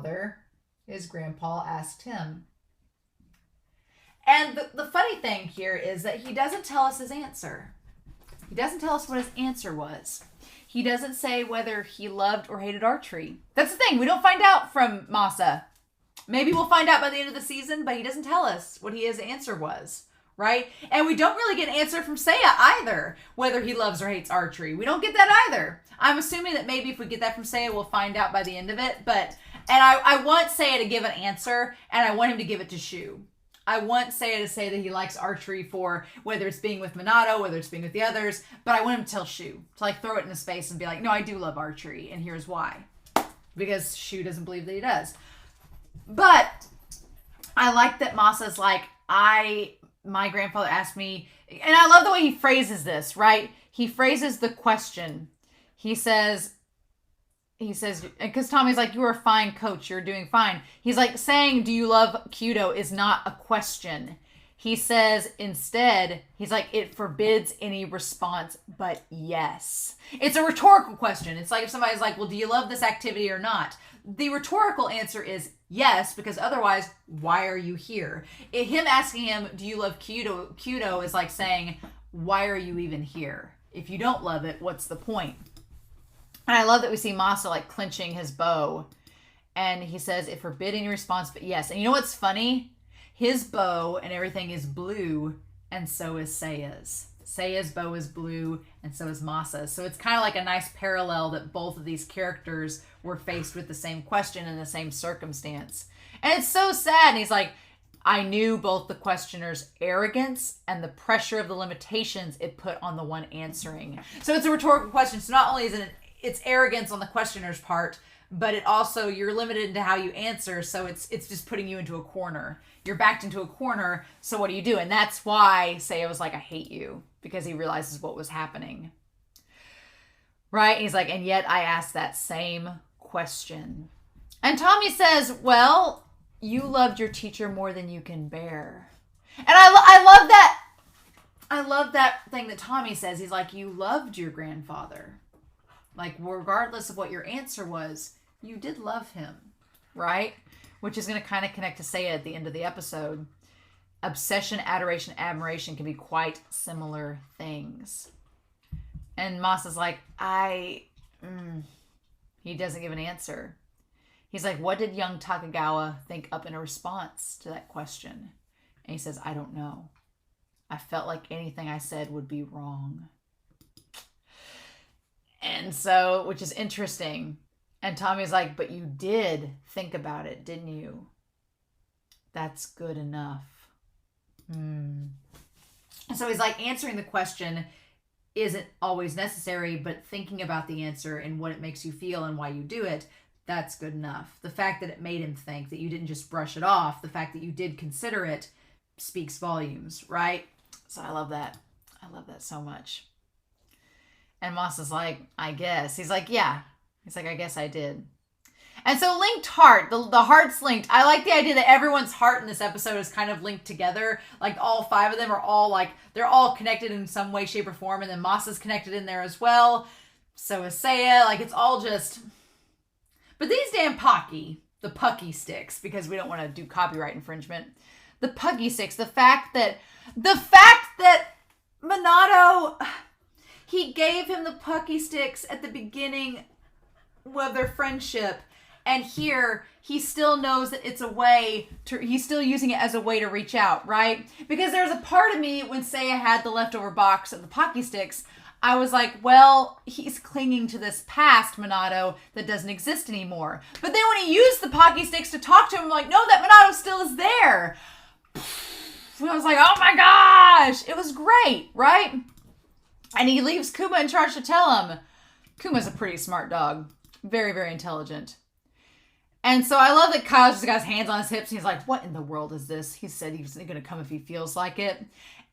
asked him. And the funny thing here is that he doesn't tell us his answer. He doesn't tell us what his answer was. He doesn't say whether he loved or hated archery. That's the thing. We don't find out from Masa. Maybe we'll find out by the end of the season, but he doesn't tell us what his answer was, right? And we don't really get an answer from Seiya either, whether he loves or hates archery. We don't get that either. I'm assuming that maybe if we get that from Seiya, we'll find out by the end of it. And I want Seiya to give an answer, and I want him to give it to Shu. I want Seiya to say that he likes archery for whether it's being with Minato, whether it's being with the others, but I want him to tell Shu, to like throw it in his face and be like, no, I do love archery, and here's why. Because Shu doesn't believe that he does. But I like that Masa's like, my grandfather asked me, and I love the way he phrases this, right? He phrases the question. He says, because Tommy's like, you are a fine coach, you're doing fine. He's like, saying, do you love Kaito is not a question. He says, instead, he's like, it forbids any response, but yes. It's a rhetorical question. It's like if somebody's like, well, do you love this activity or not? The rhetorical answer is yes, because otherwise, why are you here? Him asking him, do you love Kaito is like saying, why are you even here? If you don't love it, what's the point? And I love that we see Masa like clenching his bow. And he says, it forbid any response, but yes. And you know what's funny? His bow and everything is blue, and so is Seiya's. Seiya's bow is blue, and so is Masa's. So it's kind of like a nice parallel that both of these characters were faced with the same question in the same circumstance. And it's so sad. And he's like, I knew both the questioner's arrogance and the pressure of the limitations it put on the one answering. So it's a rhetorical question. So not only is it's arrogance on the questioner's part, but it also, you're limited into how you answer. So it's just putting you into a corner. You're backed into a corner. So what do you do? And that's why Seiya was like, I hate you, because he realizes what was happening. Right? And he's like, and yet I asked that same question. And Tommy says, well, you loved your teacher more than you can bear. And I love that. I love that thing that Tommy says. He's like, you loved your grandfather. Like, regardless of what your answer was, you did love him, right? Which is going to kind of connect to Seiya at the end of the episode. Obsession, adoration, admiration can be quite similar things. And Masa's like, he doesn't give an answer. He's like, what did young Takagawa think up in a response to that question? And he says, I don't know. I felt like anything I said would be wrong. And so, which is interesting. And Tommy's like, but you did think about it, didn't you? That's good enough. And so he's like, answering the question isn't always necessary, but thinking about the answer and what it makes you feel and why you do it, that's good enough. The fact that it made him think, that you didn't just brush it off, the fact that you did consider it, speaks volumes, right? So I love that. I love that so much. And Moss is like, I guess. He's like, yeah. He's like, I guess I did. And so linked heart, the heart's linked. I like the idea that everyone's heart in this episode is kind of linked together. Like all 5 of them are all like, they're all connected in some way, shape, or form. And then Moss is connected in there as well. So is Seiya. Like it's all just... But these damn the Pucky sticks, because we don't want to do copyright infringement. The Pucky sticks, the fact that Minato, he gave him the Pucky sticks at the beginning of their friendship. And here, he still knows that it's a way to, he's still using it as a way to reach out, right? Because there's a part of me, when Seiya had the leftover box of the Pocky Sticks, I was like, well, he's clinging to this past Minato that doesn't exist anymore. But then when he used the Pocky Sticks to talk to him, I'm like, no, that Minato still is there. I was like, oh my gosh, it was great, right? And he leaves Kuma in charge to tell him. Kuma's a pretty smart dog. Very, very intelligent. And so I love that Kyle's just got his hands on his hips and he's like, what in the world is this? He said he's going to come if he feels like it.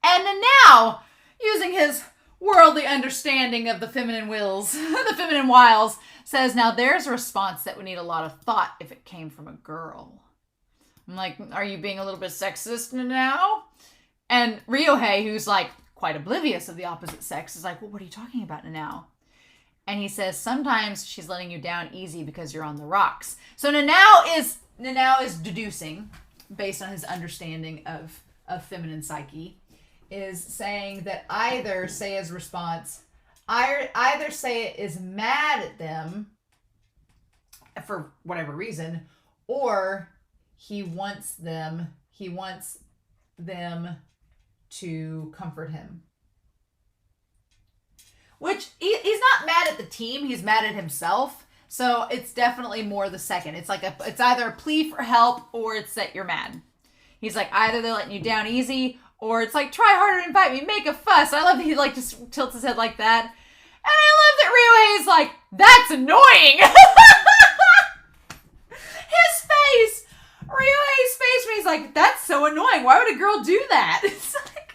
And then now, using his worldly understanding of the feminine wills, the feminine wiles, says, now there's a response that would need a lot of thought if it came from a girl. I'm like, are you being a little bit sexist now? And Ryohei, who's like quite oblivious of the opposite sex, is like, well, what are you talking about now? And he says, sometimes she's letting you down easy because you're on the rocks. So Nanao is deducing, based on his understanding of feminine psyche, is saying that either Seiya's response, either Seiya is mad at them for whatever reason, or he wants them to comfort him. Which, he's not mad at the team, he's mad at himself. So it's definitely more the second. It's like it's either a plea for help or it's that you're mad. He's like, either they're letting you down easy, or it's like, try harder to invite me, make a fuss. I love that he like just tilts his head like that. And I love that Ryohei is like, that's annoying. His face, Ryohei's face when he's like, that's so annoying. Why would a girl do that? It's like,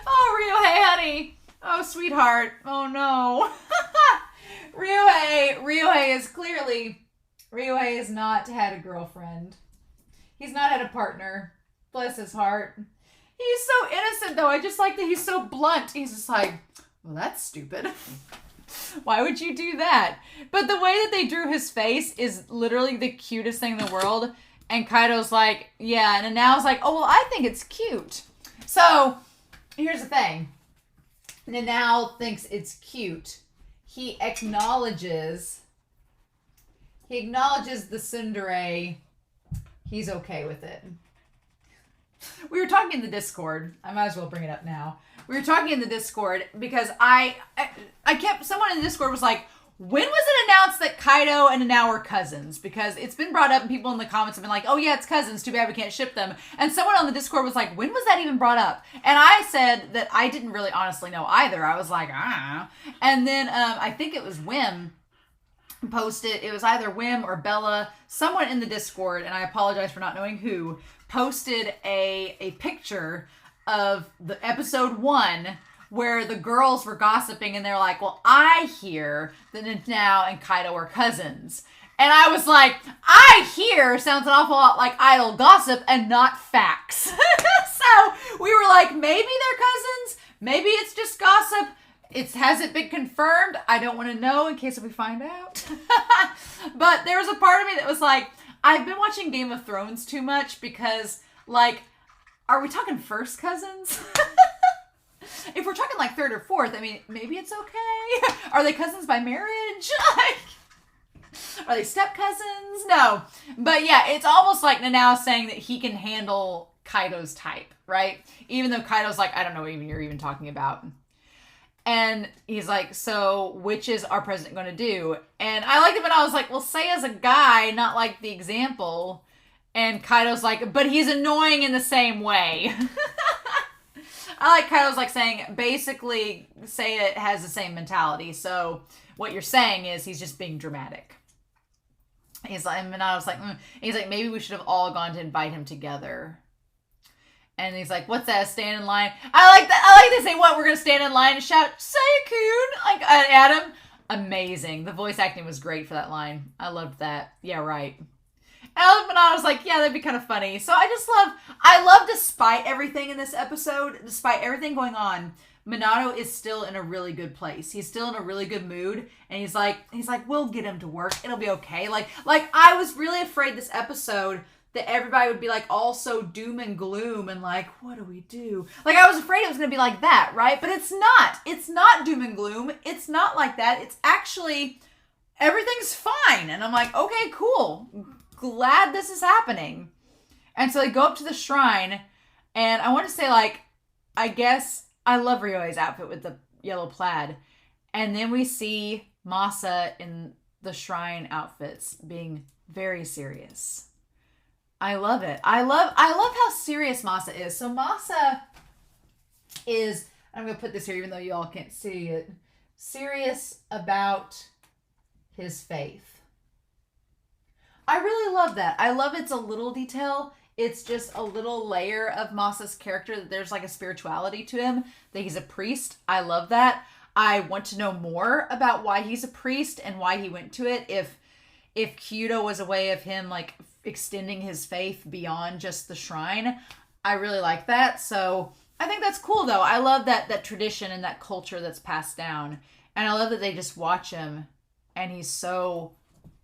oh, Ryohei, honey. Oh, sweetheart. Oh, no. Ryohei has not had a girlfriend. He's not had a partner. Bless his heart. He's so innocent, though. I just like that he's so blunt. He's just like, well, that's stupid. Why would you do that? But the way that they drew his face is literally the cutest thing in the world. And Kaito's like, yeah. And Nanao's like, oh, well, I think it's cute. So, here's the thing. Nanao thinks it's cute. He acknowledges the tsundere. He's okay with it. We were talking in the Discord. I might as well bring it up now. We were talking in the Discord because someone in the Discord was like, when was it announced that Kaito and Nanao are cousins? Because it's been brought up and people in the comments have been like, oh yeah, it's cousins. Too bad we can't ship them. And someone on the Discord was like, when was that even brought up? And I said that I didn't really honestly know either. I was like, ah. And then I think it was Wim posted, it was either Wim or Bella, someone in the Discord, and I apologize for not knowing who, posted a picture of the episode 1 where the girls were gossiping and they're like, well, I hear that Nanao and Kaito are cousins. And I was like, I hear sounds an awful lot like idle gossip and not facts. So we were like, maybe they're cousins. Maybe it's just gossip. Hasn't been confirmed. I don't want to know in case we find out. But there was a part of me that was like, I've been watching Game of Thrones too much because, like, are we talking first cousins? If we're talking like third or fourth, I mean, maybe it's okay. Are they cousins by marriage? Are they step cousins? No. But yeah, it's almost like Nanao saying that he can handle Kaito's type, right? Even though Kaito's like, I don't know what you're even talking about. And he's like, so which is our president going to do? And I liked it when I was like, well, Seiya's a guy, not like the example. And Kaito's like, but he's annoying in the same way. I like Kaito's like saying, basically, Seiya has the same mentality. So what you're saying is he's just being dramatic. He's like, and Minato's like, he's like, maybe we should have all gone to invite him together. And he's like, what's that, stand in line? I like that. I like to say, what, we're going to stand in line and shout, Seiya-kun, like at him. Amazing. The voice acting was great for that line. I loved that. Yeah, right. And Minato was like, yeah, that'd be kind of funny. So I love despite everything in this episode, despite everything going on, Minato is still in a really good place. He's still in a really good mood. And he's like, we'll get him to work. It'll be okay. Like I was really afraid this episode that everybody would be like all so doom and gloom and like, what do we do? Like I was afraid it was going to be like that, right? But it's not. It's not doom and gloom. It's not like that. It's actually, everything's fine. And I'm like, okay, cool. Glad this is happening. And so they go up to the shrine, and I want to say, like, I guess I love Ryoei's outfit with the yellow plaid. And then we see Masa in the shrine outfits being very serious. I love it. I love how serious Masa is. So Masa is, I'm going to put this here even though you all can't see it, serious about his faith. I really love that. I love it's a little detail. It's just a little layer of Masa's character that there's like a spirituality to him, that he's a priest. I love that. I want to know more about why he's a priest and why he went to it. If Kyudo was a way of him like extending his faith beyond just the shrine. I really like that. So I think that's cool though. I love that tradition and that culture that's passed down. And I love that they just watch him and he's so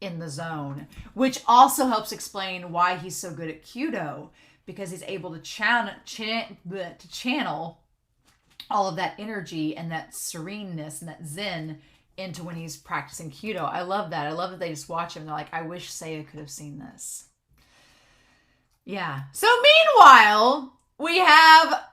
in the zone, which also helps explain why he's so good at Kyudo, because he's able to channel all of that energy and that sereneness and that zen into when he's practicing Kyudo. I love that. I love that they just watch him. They're like, I wish Seiya could have seen this. Yeah. So meanwhile, we have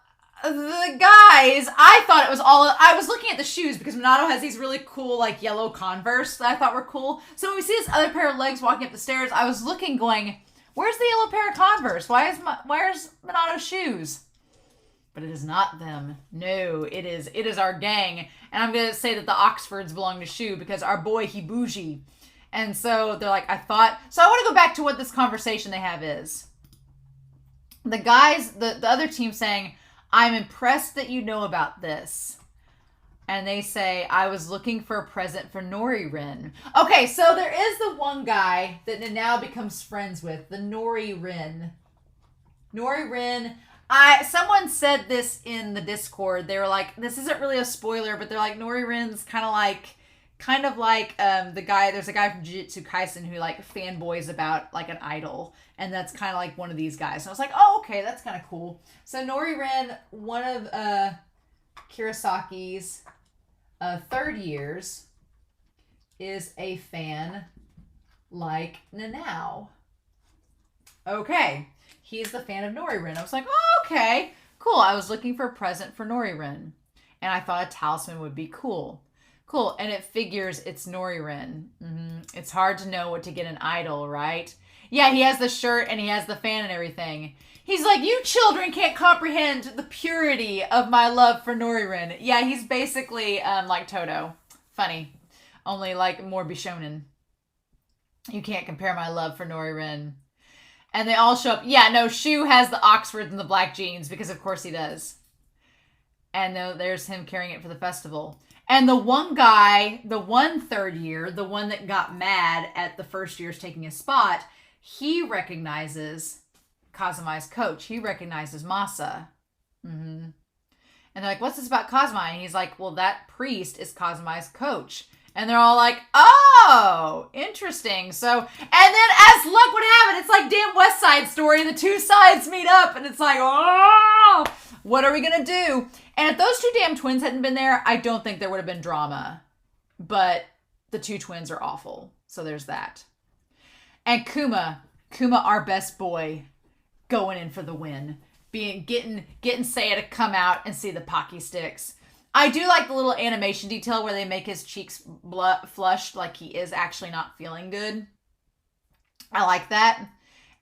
the guys. I was looking at the shoes because Minato has these really cool like yellow Converse that I thought were cool. So when we see this other pair of legs walking up the stairs, I was looking going, where's the yellow pair of Converse? Where's Minato's shoes? But it is not them. No, it is our gang. And I'm going to say that the Oxfords belong to Shu because our boy, he bougie. And so they're like, I want to go back to what this conversation they have is. The guys, the other team saying, I'm impressed that you know about this. And they say, I was looking for a present for Nori-Rin. Okay, so there is the one guy that Nanao becomes friends with, the Nori-Rin. Nori-Rin, someone said this in the Discord. They were like, this isn't really a spoiler, but they're like, Nori-Rin's kind of like the guy, there's a guy from Jujutsu Kaisen who like fanboys about like an idol. And that's kind of like one of these guys. And I was like, oh, okay, that's kind of cool. So Nori-Rin, one of Kirasaki's third years, is a fan like Nanao. Okay. He's the fan of Nori-Rin. I was like, oh, okay, cool. I was looking for a present for Nori-Rin. And I thought a talisman would be cool. Cool. And it figures it's Nori-Rin. It's hard to know what to get an idol, right? Yeah, he has the shirt and he has the fan and everything. He's like, you children can't comprehend the purity of my love for Nori-Rin. Yeah, he's basically like Toto. Funny. Only like more Bishonen. You can't compare my love for Nori-Rin. And they all show up. Yeah, no, Shu has the Oxfords and the black jeans because of course he does. And there's him carrying it for the festival. And the one guy, the one third year, the one that got mad at the first year's taking his spot, he recognizes Kazumai's coach. He recognizes Masa. And they're like, what's this about Kazumai? And he's like, well, that priest is Kazumai's coach. And they're all like, oh, interesting. So, and then as luck would have it, it's like damn West Side Story. The two sides meet up and it's like, oh, what are we going to do? And if those two damn twins hadn't been there, I don't think there would have been drama. But the two twins are awful. So there's that. And Kuma, our best boy, going in for the win. Getting Seiya to come out and see the Pocky sticks. I do like the little animation detail where they make his cheeks flushed like he is actually not feeling good. I like that.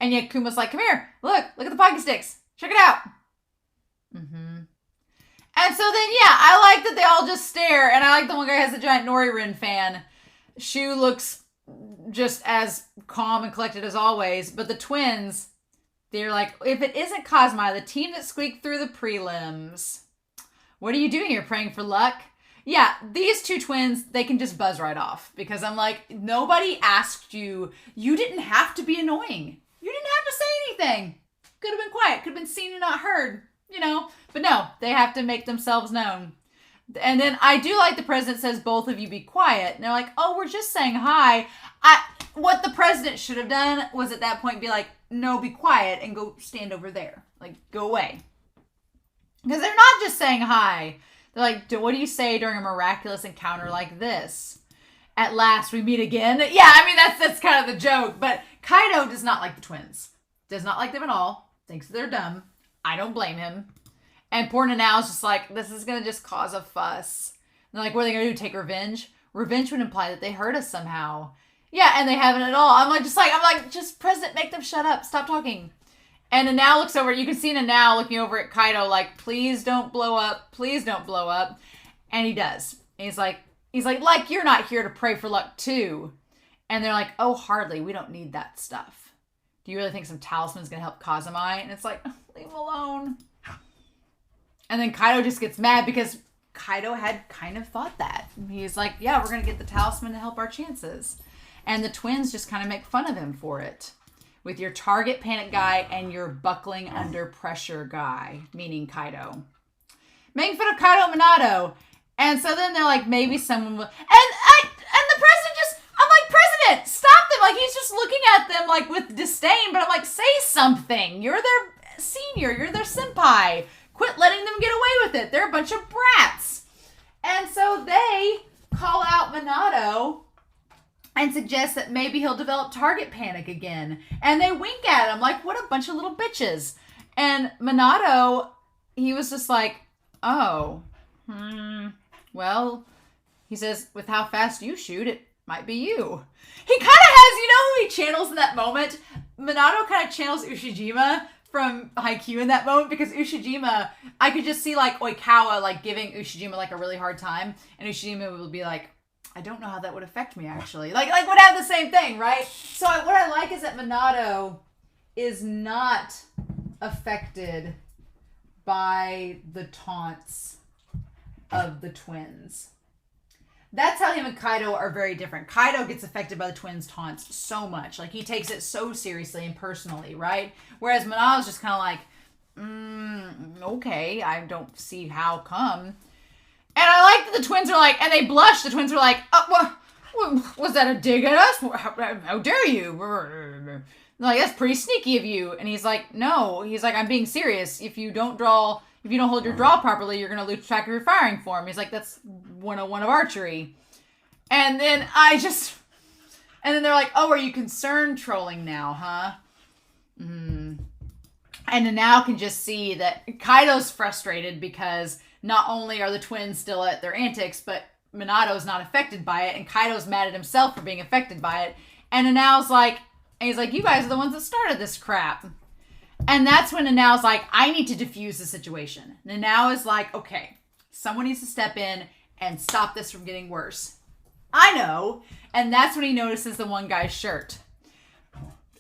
And yet Kuma's like, come here, look at the Pocky sticks. Check it out. And so then, yeah, I like that they all just stare. And I like the one guy has a giant Nori-Rin fan. Shu looks just as calm and collected as always. But the twins, they're like, if it isn't Cosma, the team that squeaked through the prelims, what are you doing here, praying for luck? Yeah, these two twins, they can just buzz right off. Because I'm like, nobody asked you. You didn't have to be annoying. You didn't have to say anything. Could have been quiet. Could have been seen and not heard. You know, but no, they have to make themselves known. And then I do like the president says, both of you be quiet. And they're like, oh, we're just saying hi. What the president should have done was at that point be like, no, be quiet and go stand over there. Like, go away. Because they're not just saying hi. They're like, what do you say during a miraculous encounter like this? At last we meet again. Yeah, I mean, that's kind of the joke. But Kaito does not like the twins. Does not like them at all. Thinks they're dumb. I don't blame him. And poor Nanao is just like, this is going to just cause a fuss. And they're like, what are they going to do? Take revenge? Revenge would imply that they hurt us somehow. Yeah, and they haven't at all. I'm like, just president, make them shut up. Stop talking. And Nanao looks over. You can see Nanao looking over at Kaito like, please don't blow up. Please don't blow up. And he does. And he's like, you're not here to pray for luck too. And they're like, oh, hardly. We don't need that stuff. Do you really think some talisman's going to help Kazumai? And it's like, leave him alone. And then Kaito just gets mad because Kaito had kind of thought that. He's like, yeah, we're going to get the talisman to help our chances. And the twins just kind of make fun of him for it. With your target panic guy and your buckling under pressure guy, meaning Kaito. Making fun of Kaito and Minato. And so then they're like, maybe someone will... And the president just... I'm like, President, stop them. Like, he's just looking at them, like, with disdain. But I'm like, say something. You're their senior. You're their senpai. Quit letting them get away with it. They're a bunch of brats. And so they call out Minato and suggest that maybe he'll develop target panic again. And they wink at him like, what a bunch of little bitches. And Minato, he was just like, oh, well, he says, with how fast you shoot, it might be you. He kind of has, you know who he channels in that moment? Minato kind of channels Ushijima from Haikyuu in that moment, because Ushijima, I could just see like Oikawa like giving Ushijima like a really hard time, and Ushijima would be like, I don't know how that would affect me actually. Like would have the same thing, right? So what I like is that Minato is not affected by the taunts of the twins. That's how him and Kaito are very different. Kaito gets affected by the twins' taunts so much. Like, he takes it so seriously and personally, right? Whereas Manalo's just kind of like, okay, I don't see how come. And I like that the twins are like, and they blush. The twins are like, oh, what, was that a dig at us? How dare you? They're like, that's pretty sneaky of you. And he's like, no. He's like, I'm being serious. If you don't hold your draw properly, you're going to lose track of your firing form. He's like, that's 101 of archery. And then and then they're like, oh, are you concerned trolling now, huh? And Nanao can just see that Kaito's frustrated because not only are the twins still at their antics, but Minato's not affected by it, and Kaito's mad at himself for being affected by it. And Nanao's like, you guys are the ones that started this crap. And that's when Nanao's like, I need to diffuse the situation. Nanao is like, okay, someone needs to step in and stop this from getting worse. I know. And that's when he notices the one guy's shirt.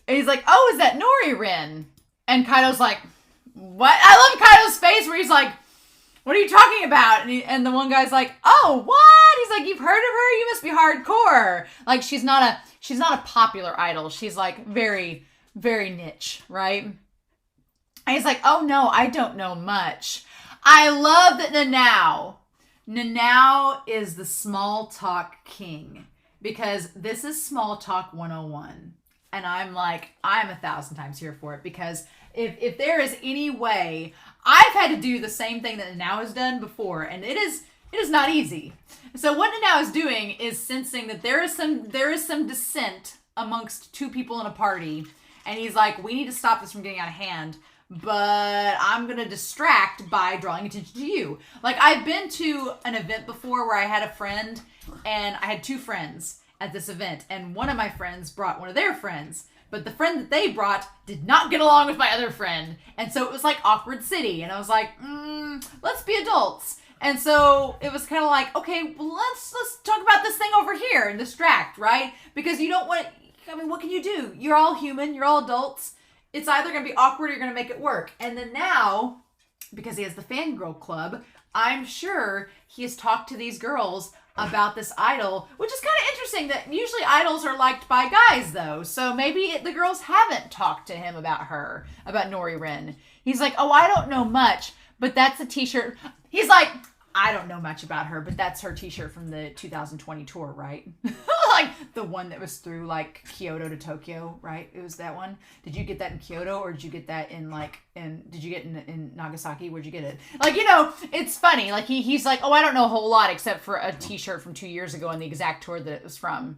And he's like, oh, is that Nori-Rin? And Kaito's like, what? I love Kaito's face where he's like, what are you talking about? And the one guy's like, oh, what? He's like, you've heard of her? You must be hardcore. Like, she's not a popular idol. She's like very, very niche, right? And he's like, oh no, I don't know much. I love that Nanao is the small talk king, because this is small talk 101. And I'm like, I'm 1,000 times here for it, because if there is any way, I've had to do the same thing that Nanao has done before, and it is not easy. So what Nanao is doing is sensing that there is some dissent amongst two people in a party. And he's like, we need to stop this from getting out of hand. But I'm going to distract by drawing attention to you. Like, I've been to an event before where I had a friend, and I had two friends at this event. And one of my friends brought one of their friends. But the friend that they brought did not get along with my other friend. And so it was like awkward city. And I was like, let's be adults. And so it was kind of like, okay, well, let's talk about this thing over here and distract, right? Because you don't want, I mean, what can you do? You're all human. You're all adults. It's either going to be awkward or you're going to make it work. And then now, because he has the fangirl club, I'm sure he has talked to these girls about this idol, which is kind of interesting that usually idols are liked by guys, though. So maybe the girls haven't talked to him about her, about Nori Rin. He's like, oh, I don't know much, but that's a t-shirt. He's like, I don't know much about her, but that's her t-shirt from the 2020 tour, right? Like the one that was through like Kyoto to Tokyo, right? It was that one. Did you get that in Kyoto, or did you get that in did you get in Nagasaki? Where'd you get it? Like, you know, it's funny. Like he's like, oh, I don't know a whole lot except for a t-shirt from 2 years ago and the exact tour that it was from.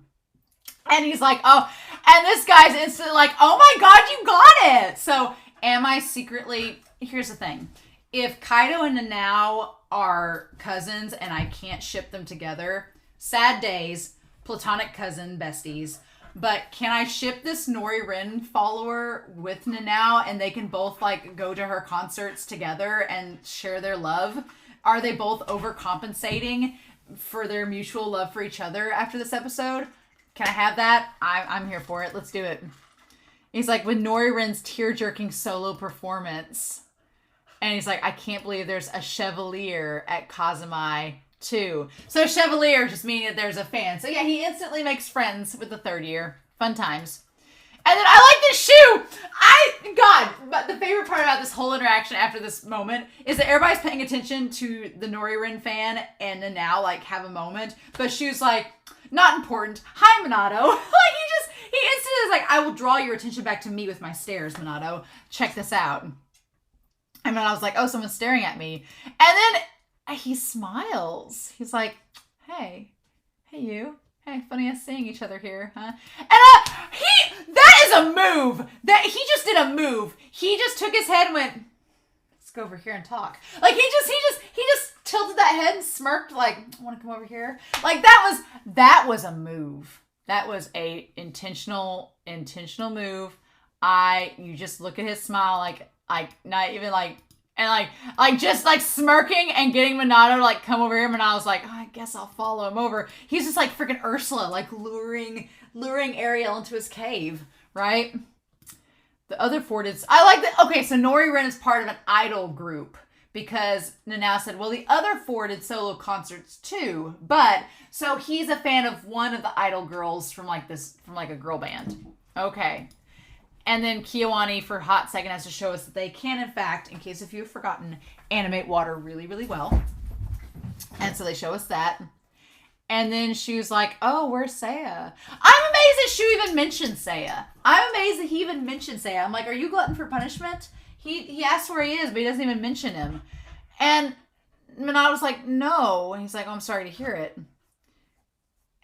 And he's like, oh, and this guy's instantly like, oh my God, you got it. So am I secretly, here's the thing. If Kaito and Nanao are cousins and I can't ship them together, sad days, platonic cousin besties, but can I ship this Nori Rin follower with Nanao and they can both like go to her concerts together and share their love? Are they both overcompensating for their mutual love for each other after this episode? Can I have that? I'm here for it. Let's do it. He's like, with Nori Rin's tear-jerking solo performance. And he's like, I can't believe there's a Chevalier at Kazumai too. So Chevalier just meaning that there's a fan. So yeah, he instantly makes friends with the third year. Fun times. And then I like this shoe. But the favorite part about this whole interaction after this moment is that everybody's paying attention to the Nori Rin fan and then now like have a moment. But Shu's like, not important. Hi, Minato. He instantly is like, I will draw your attention back to me with my stares, Minato. Check this out. And then I was like, oh, someone's staring at me. And then he smiles. He's like, hey you. Hey, funny us seeing each other here, huh? And that is a move. That he just did a move. He just took his head and went, let's go over here and talk. Like he just tilted that head and smirked like, I want to come over here. Like that was a move. That was a intentional move. You just look at his smile like not even like, and like just like smirking and getting Minato to like come over here. Minato's like, oh, I guess I'll follow him over. He's just like freaking Ursula, like luring Ariel into his cave, right? The other Forteds, I like that. Okay, so Nori Rin is part of an idol group because Nanao said, well, the other four did solo concerts too, but so he's a fan of one of the idol girls from like a girl band. Okay. And then Kiyoani, for a hot second, has to show us that they can, in fact, in case if you've forgotten, animate water really, really well. And so they show us that. And then she was like, oh, where's Seiya? I'm amazed that Shu even mentioned Seiya. I'm amazed that he even mentioned Seiya. I'm like, are you glutton for punishment? He asks where he is, but he doesn't even mention him. And Minato was like, no. And he's like, oh, I'm sorry to hear it.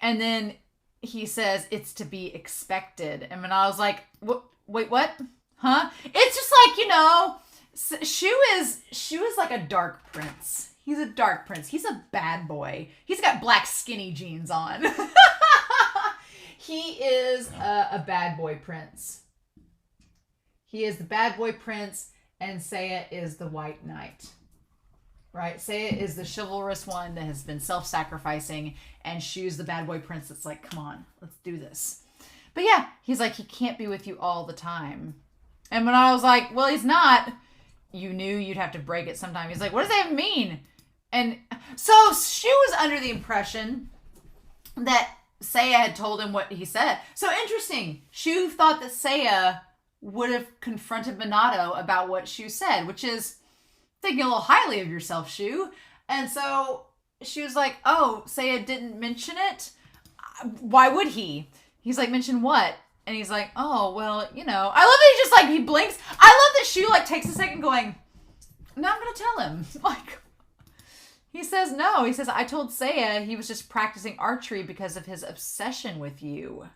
And then he says, it's to be expected. And Minato was like, wait, what? Huh? It's just like, you know, Shu is like a dark prince. He's a dark prince. He's a bad boy. He's got black skinny jeans on. He is a bad boy prince. He is the bad boy prince, and Seiya is the white knight. Right? Seiya is the chivalrous one that has been self-sacrificing, and Shu's the bad boy prince that's like, come on, let's do this. But yeah, he's like, he can't be with you all the time. And when I was like, well, he's not. You knew you'd have to break it sometime. He's like, what does that even mean? And so Shu was under the impression that Seiya had told him what he said. So interesting. Shu thought that Seiya would have confronted Minato about what Shu said, which is thinking a little highly of yourself, Shu. And so she was like, oh, Seiya didn't mention it? Why would he? He's like, mention what? And he's like, oh, well, you know. I love that he just like, he blinks. I love that Shu like takes a second going, no, I'm going to tell him. Like, he says no. He says, I told Seiya he was just practicing archery because of his obsession with you.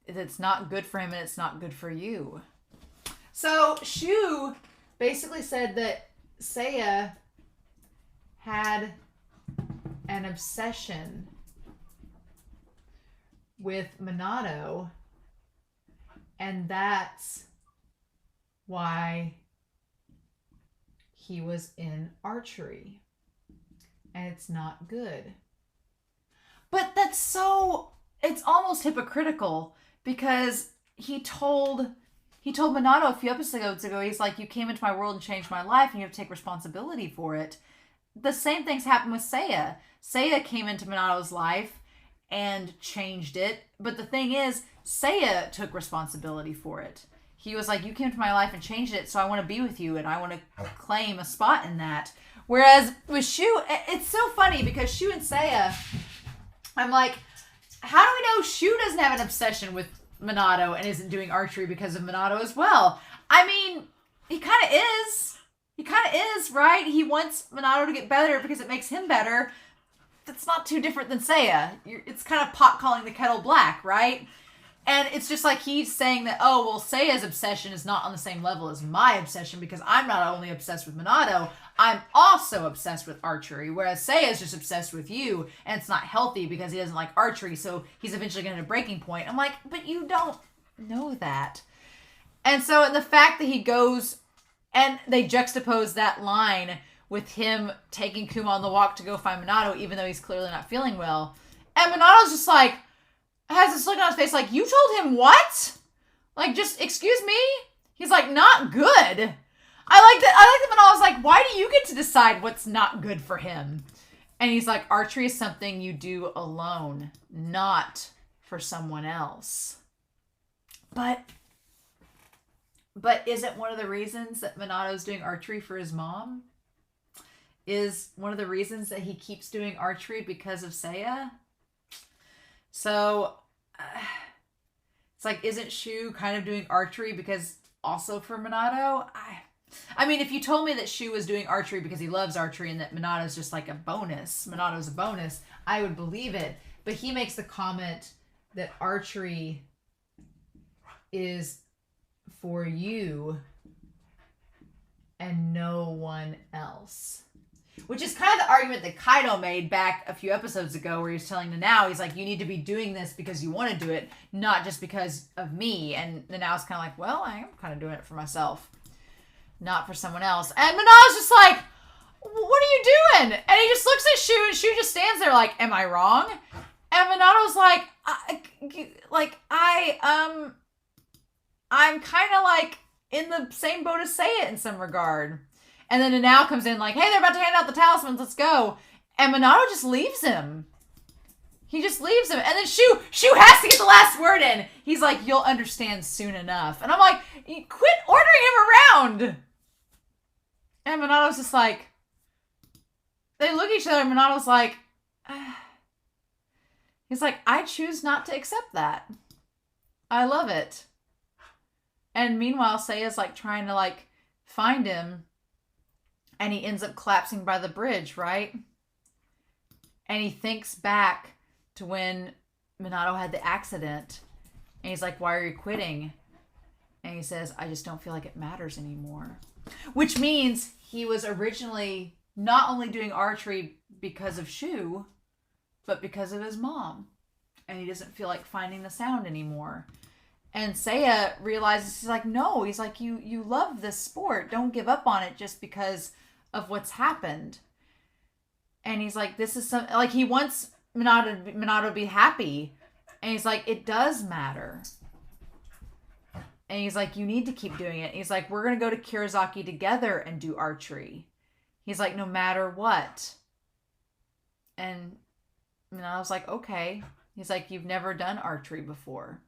it's not good for him and it's not good for you. So Shu basically said that Seiya had an obsession with Minato, and that's why he was in archery. And it's not good. But that's so, it's almost hypocritical, because he told Minato a few episodes ago, he's like, you came into my world and changed my life and you have to take responsibility for it. The same things happened with Seiya. Seiya came into Minato's life and changed it. But the thing is, Seiya took responsibility for it. He was like, you came to my life and changed it, so I want to be with you and I want to claim a spot in that. Whereas with Shu, it's so funny because Shu and Seiya, I'm like, how do we know Shu doesn't have an obsession with Minato and isn't doing archery because of Minato as well? I mean, he kind of is. He kind of is, right? He wants Minato to get better because it makes him better. That's not too different than Seiya. It's kind of pot calling the kettle black, right? And it's just like he's saying that, oh, well, Seiya's obsession is not on the same level as my obsession because I'm not only obsessed with Minato, I'm also obsessed with archery, whereas Seiya's just obsessed with you, and it's not healthy because he doesn't like archery, so he's eventually going to hit a breaking point. I'm like, but you don't know that. And so the fact that he goes, and they juxtapose that line with him taking Kuma on the walk to go find Minato, even though he's clearly not feeling well. And Minato's just like, has this look on his face like, you told him what? Like, just, excuse me? He's like, not good. I like that Minato was like, why do you get to decide what's not good for him? And he's like, archery is something you do alone, not for someone else. But isn't one of the reasons that Minato's doing archery for his mom? Is one of the reasons that he keeps doing archery because of Seiya? So, it's like, isn't Shu kind of doing archery because also for Minato? I mean, if you told me that Shu was doing archery because he loves archery and that Minato's just like a bonus, Minato's a bonus, I would believe it. But he makes the comment that archery is for you and no one else. Which is kind of the argument that Kaito made back a few episodes ago where he was telling Nanao, he's like, you need to be doing this because you want to do it, not just because of me. And Nanao's kind of like, well, I am kind of doing it for myself, not for someone else. And Manao's just like, what are you doing? And he just looks at Shu, and Shu just stands there like, am I wrong? And Minato's like, I'm kind of like in the same boat as Seiya in some regard. And then Nanao comes in like, hey, they're about to hand out the talismans, let's go. And Minato just leaves him. He just leaves him. And then Shu has to get the last word in. He's like, you'll understand soon enough. And I'm like, quit ordering him around. And Minato's just like, they look at each other and Minato's like, he's like, I choose not to accept that. I love it. And meanwhile, Seiya's like trying to like find him. And he ends up collapsing by the bridge, right? And he thinks back to when Minato had the accident. And he's like, why are you quitting? And he says, I just don't feel like it matters anymore. Which means he was originally not only doing archery because of Shu, but because of his mom. And he doesn't feel like finding the sound anymore. And Seiya realizes, he's like, no, he's like, you love this sport. Don't give up on it just because of what's happened. And he's like, this is some, like, he wants Minato to be happy. And he's like, it does matter. And he's like, you need to keep doing it. And he's like, we're going to go to Kirizaki together and do archery. He's like, no matter what. And Minato's like, okay. He's like, you've never done archery before.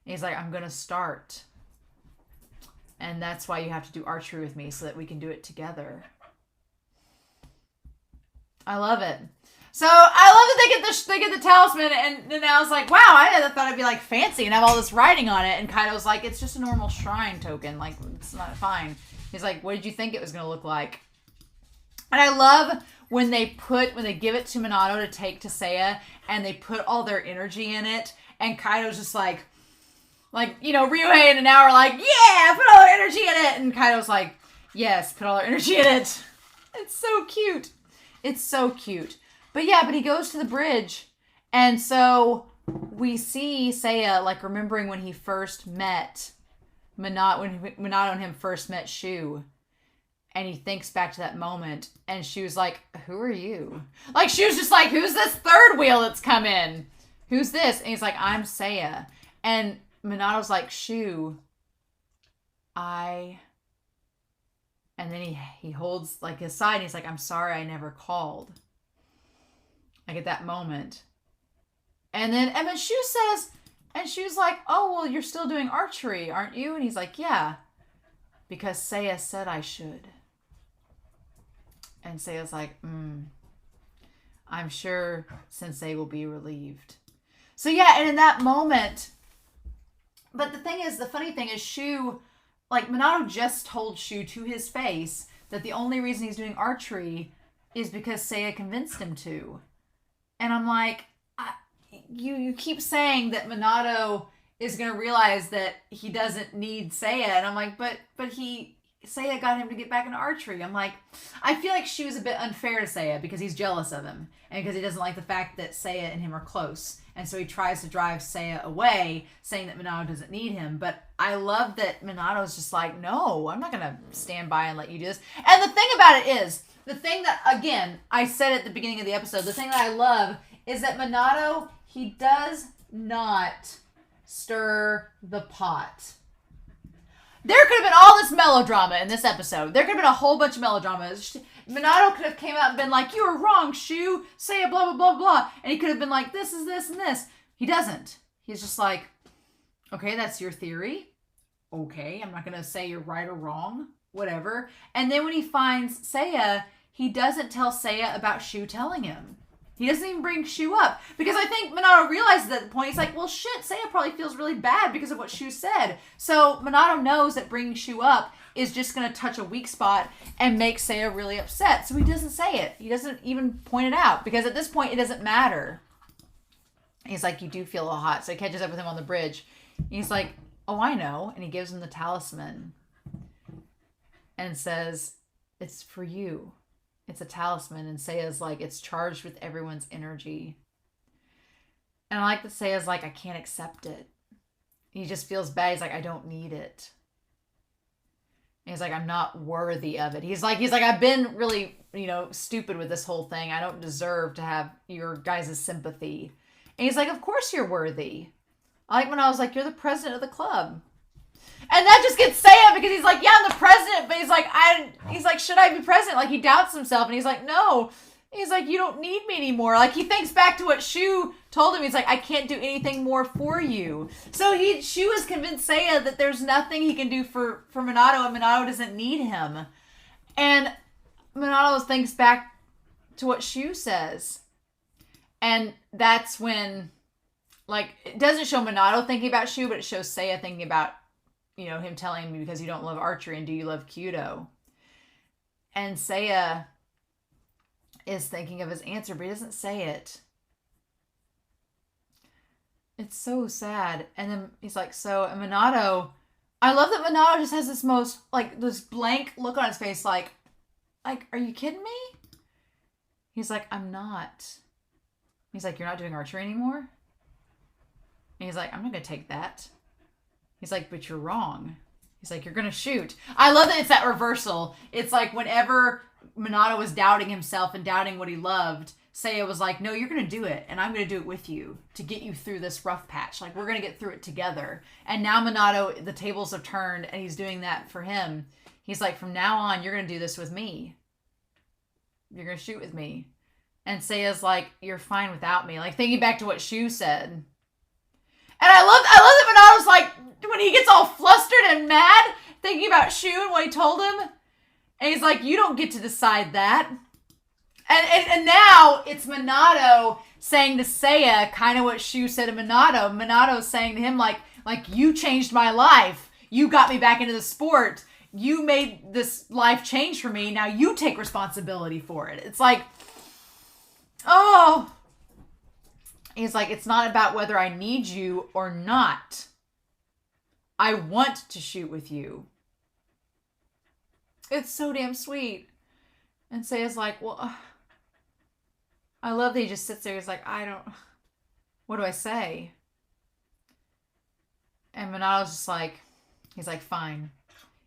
And he's like, I'm going to start. And that's why you have to do archery with me, so that we can do it together. I love it. So I love that they get the talisman, and Nanao's like, wow, I thought it'd be like fancy and have all this writing on it. And Kaito's like, it's just a normal shrine token. Like, it's not fine. He's like, what did you think it was going to look like? And I love when they give it to Minato to take to Seiya, and they put all their energy in it. And Kaito's just like, Like, Ryuhei and Nanao are like, yeah, put all our energy in it. And Kaito's like, yes, put all our energy in it. It's so cute. It's so cute. But he goes to the bridge. And so we see Seiya, like, remembering when he first met Minato, when Minato and him first met Shu. And he thinks back to that moment. And Shu's like, who are you? Like, Shu's just like, who's this third wheel that's come in? Who's this? And he's like, I'm Seiya. And Minato's like, Shu, and then he holds like his side and he's like, I'm sorry I never called. Like at that moment. And then Shu says, and Shu's like, oh, well, you're still doing archery, aren't you? And he's like, yeah, because Seiya said I should. And Seiya's like, I'm sure Sensei will be relieved. So and in that moment, but the funny thing is Shu, like Minato just told Shu to his face that the only reason he's doing archery is because Seiya convinced him to. And I'm like, you keep saying that Minato is going to realize that he doesn't need Seiya. And I'm like, but Seiya got him to get back into archery. I'm like, I feel like Shu is a bit unfair to Seiya because he's jealous of him. And because he doesn't like the fact that Seiya and him are close. And so he tries to drive Seiya away, saying that Minato doesn't need him. But I love that Minato's just like, no, I'm not going to stand by and let you do this. And the thing about it is, the thing that, again, I said at the beginning of the episode, the thing that I love is that Minato, he does not stir the pot. There could have been all this melodrama in this episode. There could have been a whole bunch of melodrama. Minato could have came out and been like, you were wrong, Shu. Say blah, blah, blah, blah. And he could have been like, this is this and this. He doesn't. He's just like, okay, that's your theory. Okay, I'm not going to say you're right or wrong. Whatever. And then when he finds Seiya, he doesn't tell Seiya about Shu telling him. He doesn't even bring Shu up. Because I think Minato realizes at the point, he's like, well, shit, Seiya probably feels really bad because of what Shu said. So Minato knows that bringing Shu up is just going to touch a weak spot and make Seiya really upset. So he doesn't say it. He doesn't even point it out. Because at this point, it doesn't matter. He's like, you do feel a little hot. So he catches up with him on the bridge. He's like, oh, I know. And he gives him the talisman. And says, it's for you. It's a talisman. And Seiya's like, it's charged with everyone's energy. And I like that Seiya's like, I can't accept it. He just feels bad. He's like, I don't need it. And he's like, I'm not worthy of it. He's like, I've been really, stupid with this whole thing. I don't deserve to have your guys' sympathy. And he's like, of course you're worthy. I like when I was like, you're the president of the club. And that just gets Seiya because he's like, yeah, I'm the president. But he's like, should I be president? Like, he doubts himself. And he's like, no. He's like, you don't need me anymore. Like, he thinks back to what Shu told him. He's like, I can't do anything more for you. So Shu has convinced Seiya that there's nothing he can do for Minato, and Minato doesn't need him. And Minato thinks back to what Shu says. And that's when, like, it doesn't show Minato thinking about Shu, but it shows Seiya thinking about, him telling me because you don't love archery and do you love Kyudo? And Seiya is thinking of his answer, but he doesn't say it. It's so sad. And then he's like, and Minato, I love that Minato just has this most, like, this blank look on his face, like, are you kidding me? He's like, I'm not. He's like, you're not doing archery anymore? And he's like, I'm not going to take that. He's like, but you're wrong. He's like, you're going to shoot. I love that it's that reversal. It's like whenever Minato was doubting himself and doubting what he loved, Seiya was like, no, you're going to do it. And I'm going to do it with you to get you through this rough patch. Like, we're going to get through it together. And now Minato, the tables have turned and he's doing that for him. He's like, from now on, you're going to do this with me. You're going to shoot with me. And Seiya's like, you're fine without me. Like, thinking back to what Shu said. And I love that Minato's like, when he gets all flustered and mad, thinking about Shu and what he told him. And he's like, you don't get to decide that. And now it's Minato saying to Seiya kind of what Shu said to Minato. Minato's saying to him, like, you changed my life. You got me back into the sport. You made this life change for me. Now you take responsibility for it. It's like, oh. He's like, it's not about whether I need you or not. I want to shoot with you. It's so damn sweet. And Seiya's like, well, I love that he just sits there. He's like, what do I say? And Minato's just like, he's like, fine.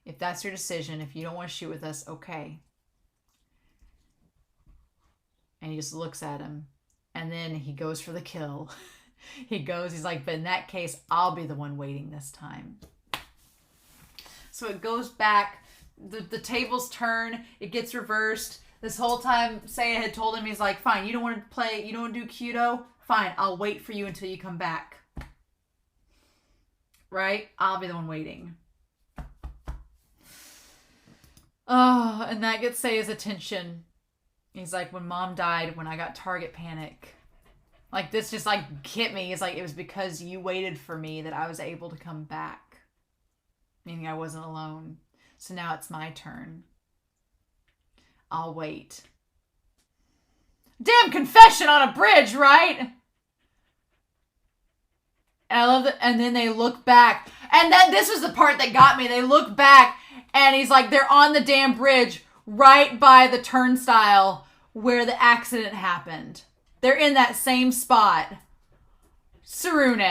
If that's your decision, if you don't want to shoot with us, okay. And he just looks at him. And then he goes for the kill. He's like, but in that case, I'll be the one waiting this time. So it goes back. The tables turn. It gets reversed. This whole time, Seiya had told him, he's like, fine, you don't want to play, you don't want to do Kaito? Fine, I'll wait for you until you come back. Right? I'll be the one waiting. Oh, and that gets Seiya's attention. He's like, when Mom died, when I got target panic. Like, this just, like, hit me. It's like, it was because you waited for me that I was able to come back. Meaning I wasn't alone. So now it's my turn. I'll wait. Damn confession on a bridge, right? And I love that. And then they look back. And then this was the part that got me. They look back and he's like, they're on the damn bridge right by the turnstile where the accident happened. They're in that same spot. Tsurune.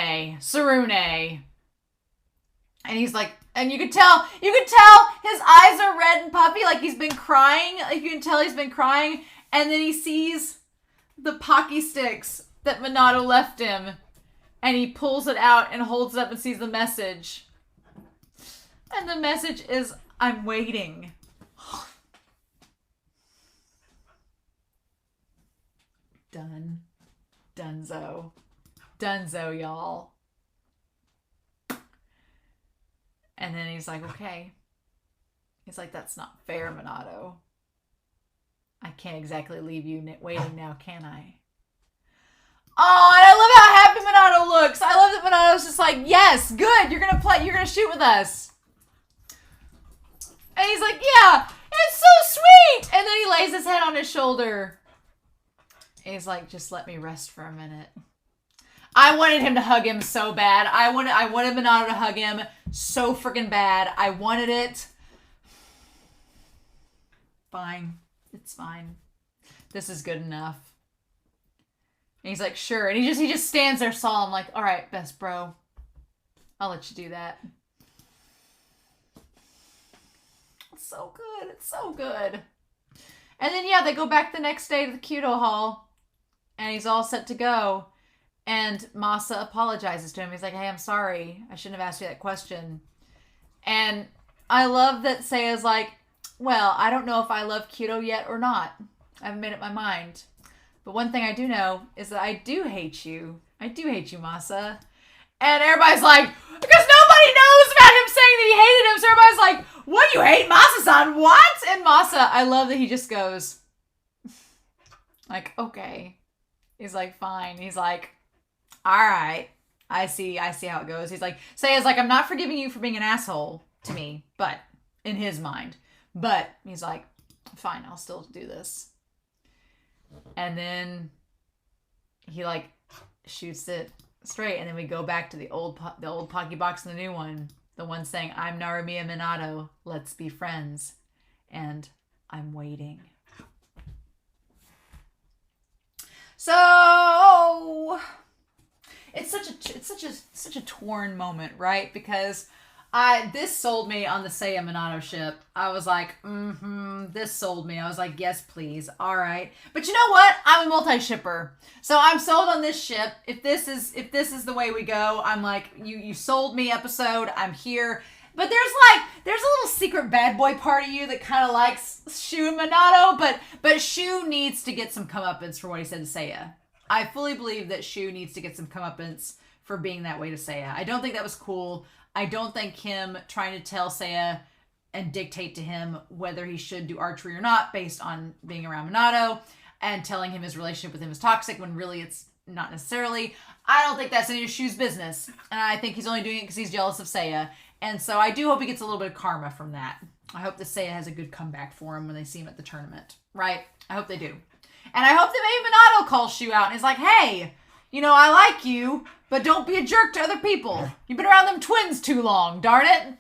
And he's like, and you could tell his eyes are red and puffy, like he's been crying. Like you can tell he's been crying. And then he sees the Pocky sticks that Minato left him. And he pulls it out and holds it up and sees the message. And the message is, I'm waiting. Done. Dunzo, y'all. And then he's like, okay. He's like, that's not fair, Minato. I can't exactly leave you waiting now, can I? Oh, and I love how happy Minato looks. I love that Minato's just like, yes, good. You're going to shoot with us. And he's like, yeah, it's so sweet. And then he lays his head on his shoulder. And he's like, just let me rest for a minute. I wanted him to hug him so bad. I wanted Minato to hug him so freaking bad. I wanted it. Fine. It's fine. This is good enough. And he's like, sure. And he just stands there solemn, like, all right, best bro. I'll let you do that. It's so good. It's so good. And then, yeah, they go back the next day to the Kaito Hall. And he's all set to go. And Masa apologizes to him. He's like, hey, I'm sorry. I shouldn't have asked you that question. And I love that Seiya's like, well, I don't know if I love Kaito yet or not. I haven't made up my mind. But one thing I do know is that I do hate you. I do hate you, Masa. And everybody's like, because nobody knows about him saying that he hated him. So everybody's like, what, you hate Masa-san? What? And Masa, I love that he just goes, like, okay. He's like, fine. He's like, all right. I see how it goes. He's like, Seiya's like, I'm not forgiving you for being an asshole to me, but in his mind. But he's like, fine, I'll still do this. And then he like shoots it straight, and then we go back to the old Pocky box and the new one. The one saying, I'm Narumiya Minato, let's be friends. And I'm waiting. So it's such a torn moment, right? Because this sold me on the Seiya Minato ship. I was like, this sold me. I was like, yes, please. All right. But you know what? I'm a multi-shipper. So I'm sold on this ship. If this is the way we go, I'm like, you sold me episode. I'm here. But there's a little secret bad boy part of you that kind of likes Shu and Minato, but Shu needs to get some comeuppance for what he said to Seiya. I fully believe that Shu needs to get some comeuppance for being that way to Seiya. I don't think that was cool. I don't think him trying to tell Seiya and dictate to him whether he should do archery or not based on being around Minato and telling him his relationship with him is toxic when really it's not necessarily. I don't think that's any of Shu's business. And I think he's only doing it because he's jealous of Seiya. And so I do hope he gets a little bit of karma from that. I hope that Seiya has a good comeback for him when they see him at the tournament. Right? I hope they do. And I hope that maybe Minato calls Shu out and is like, hey, I like you, but don't be a jerk to other people. You've been around them twins too long, darn it. And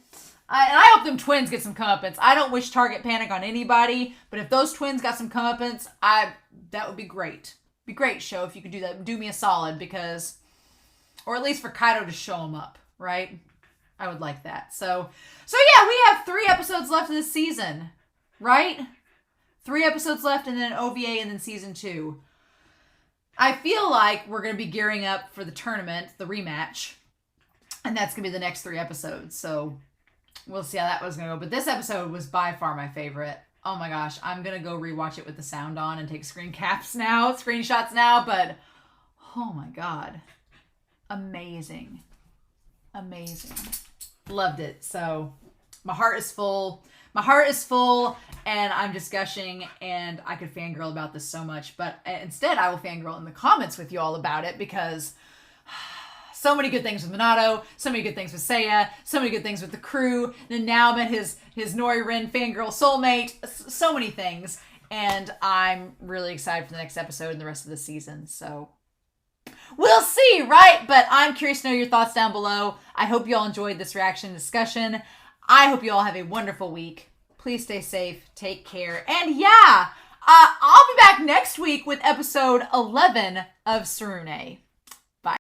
I hope them twins get some comeuppance. I don't wish Target panic on anybody, but if those twins got some comeuppance, that would be great. Be great, show, if you could do that. Do me a solid, because, or at least for Kaito to show him up, right? I would like that. So yeah, we have 3 episodes left of this season, right? 3 episodes left, and then OVA, and then season 2. I feel like we're going to be gearing up for the tournament, the rematch, and that's going to be the next 3 episodes. So we'll see how that was going to go. But this episode was by far my favorite. Oh my gosh, I'm going to go rewatch it with the sound on and take screenshots now, but oh my God. Amazing. Loved it. So my heart is full, and I'm just gushing, and I could fangirl about this so much, but instead I will fangirl in the comments with you all about it, because so many good things with Minato, so many good things with Seiya, so many good things with the crew, and now met his Nori Rin fangirl soulmate, so many things, and I'm really excited for the next episode and the rest of the season, so we'll see, right? But I'm curious to know your thoughts down below. I hope you all enjoyed this reaction discussion. I hope you all have a wonderful week. Please stay safe, take care, and yeah, I'll be back next week with episode 11 of Tsurune.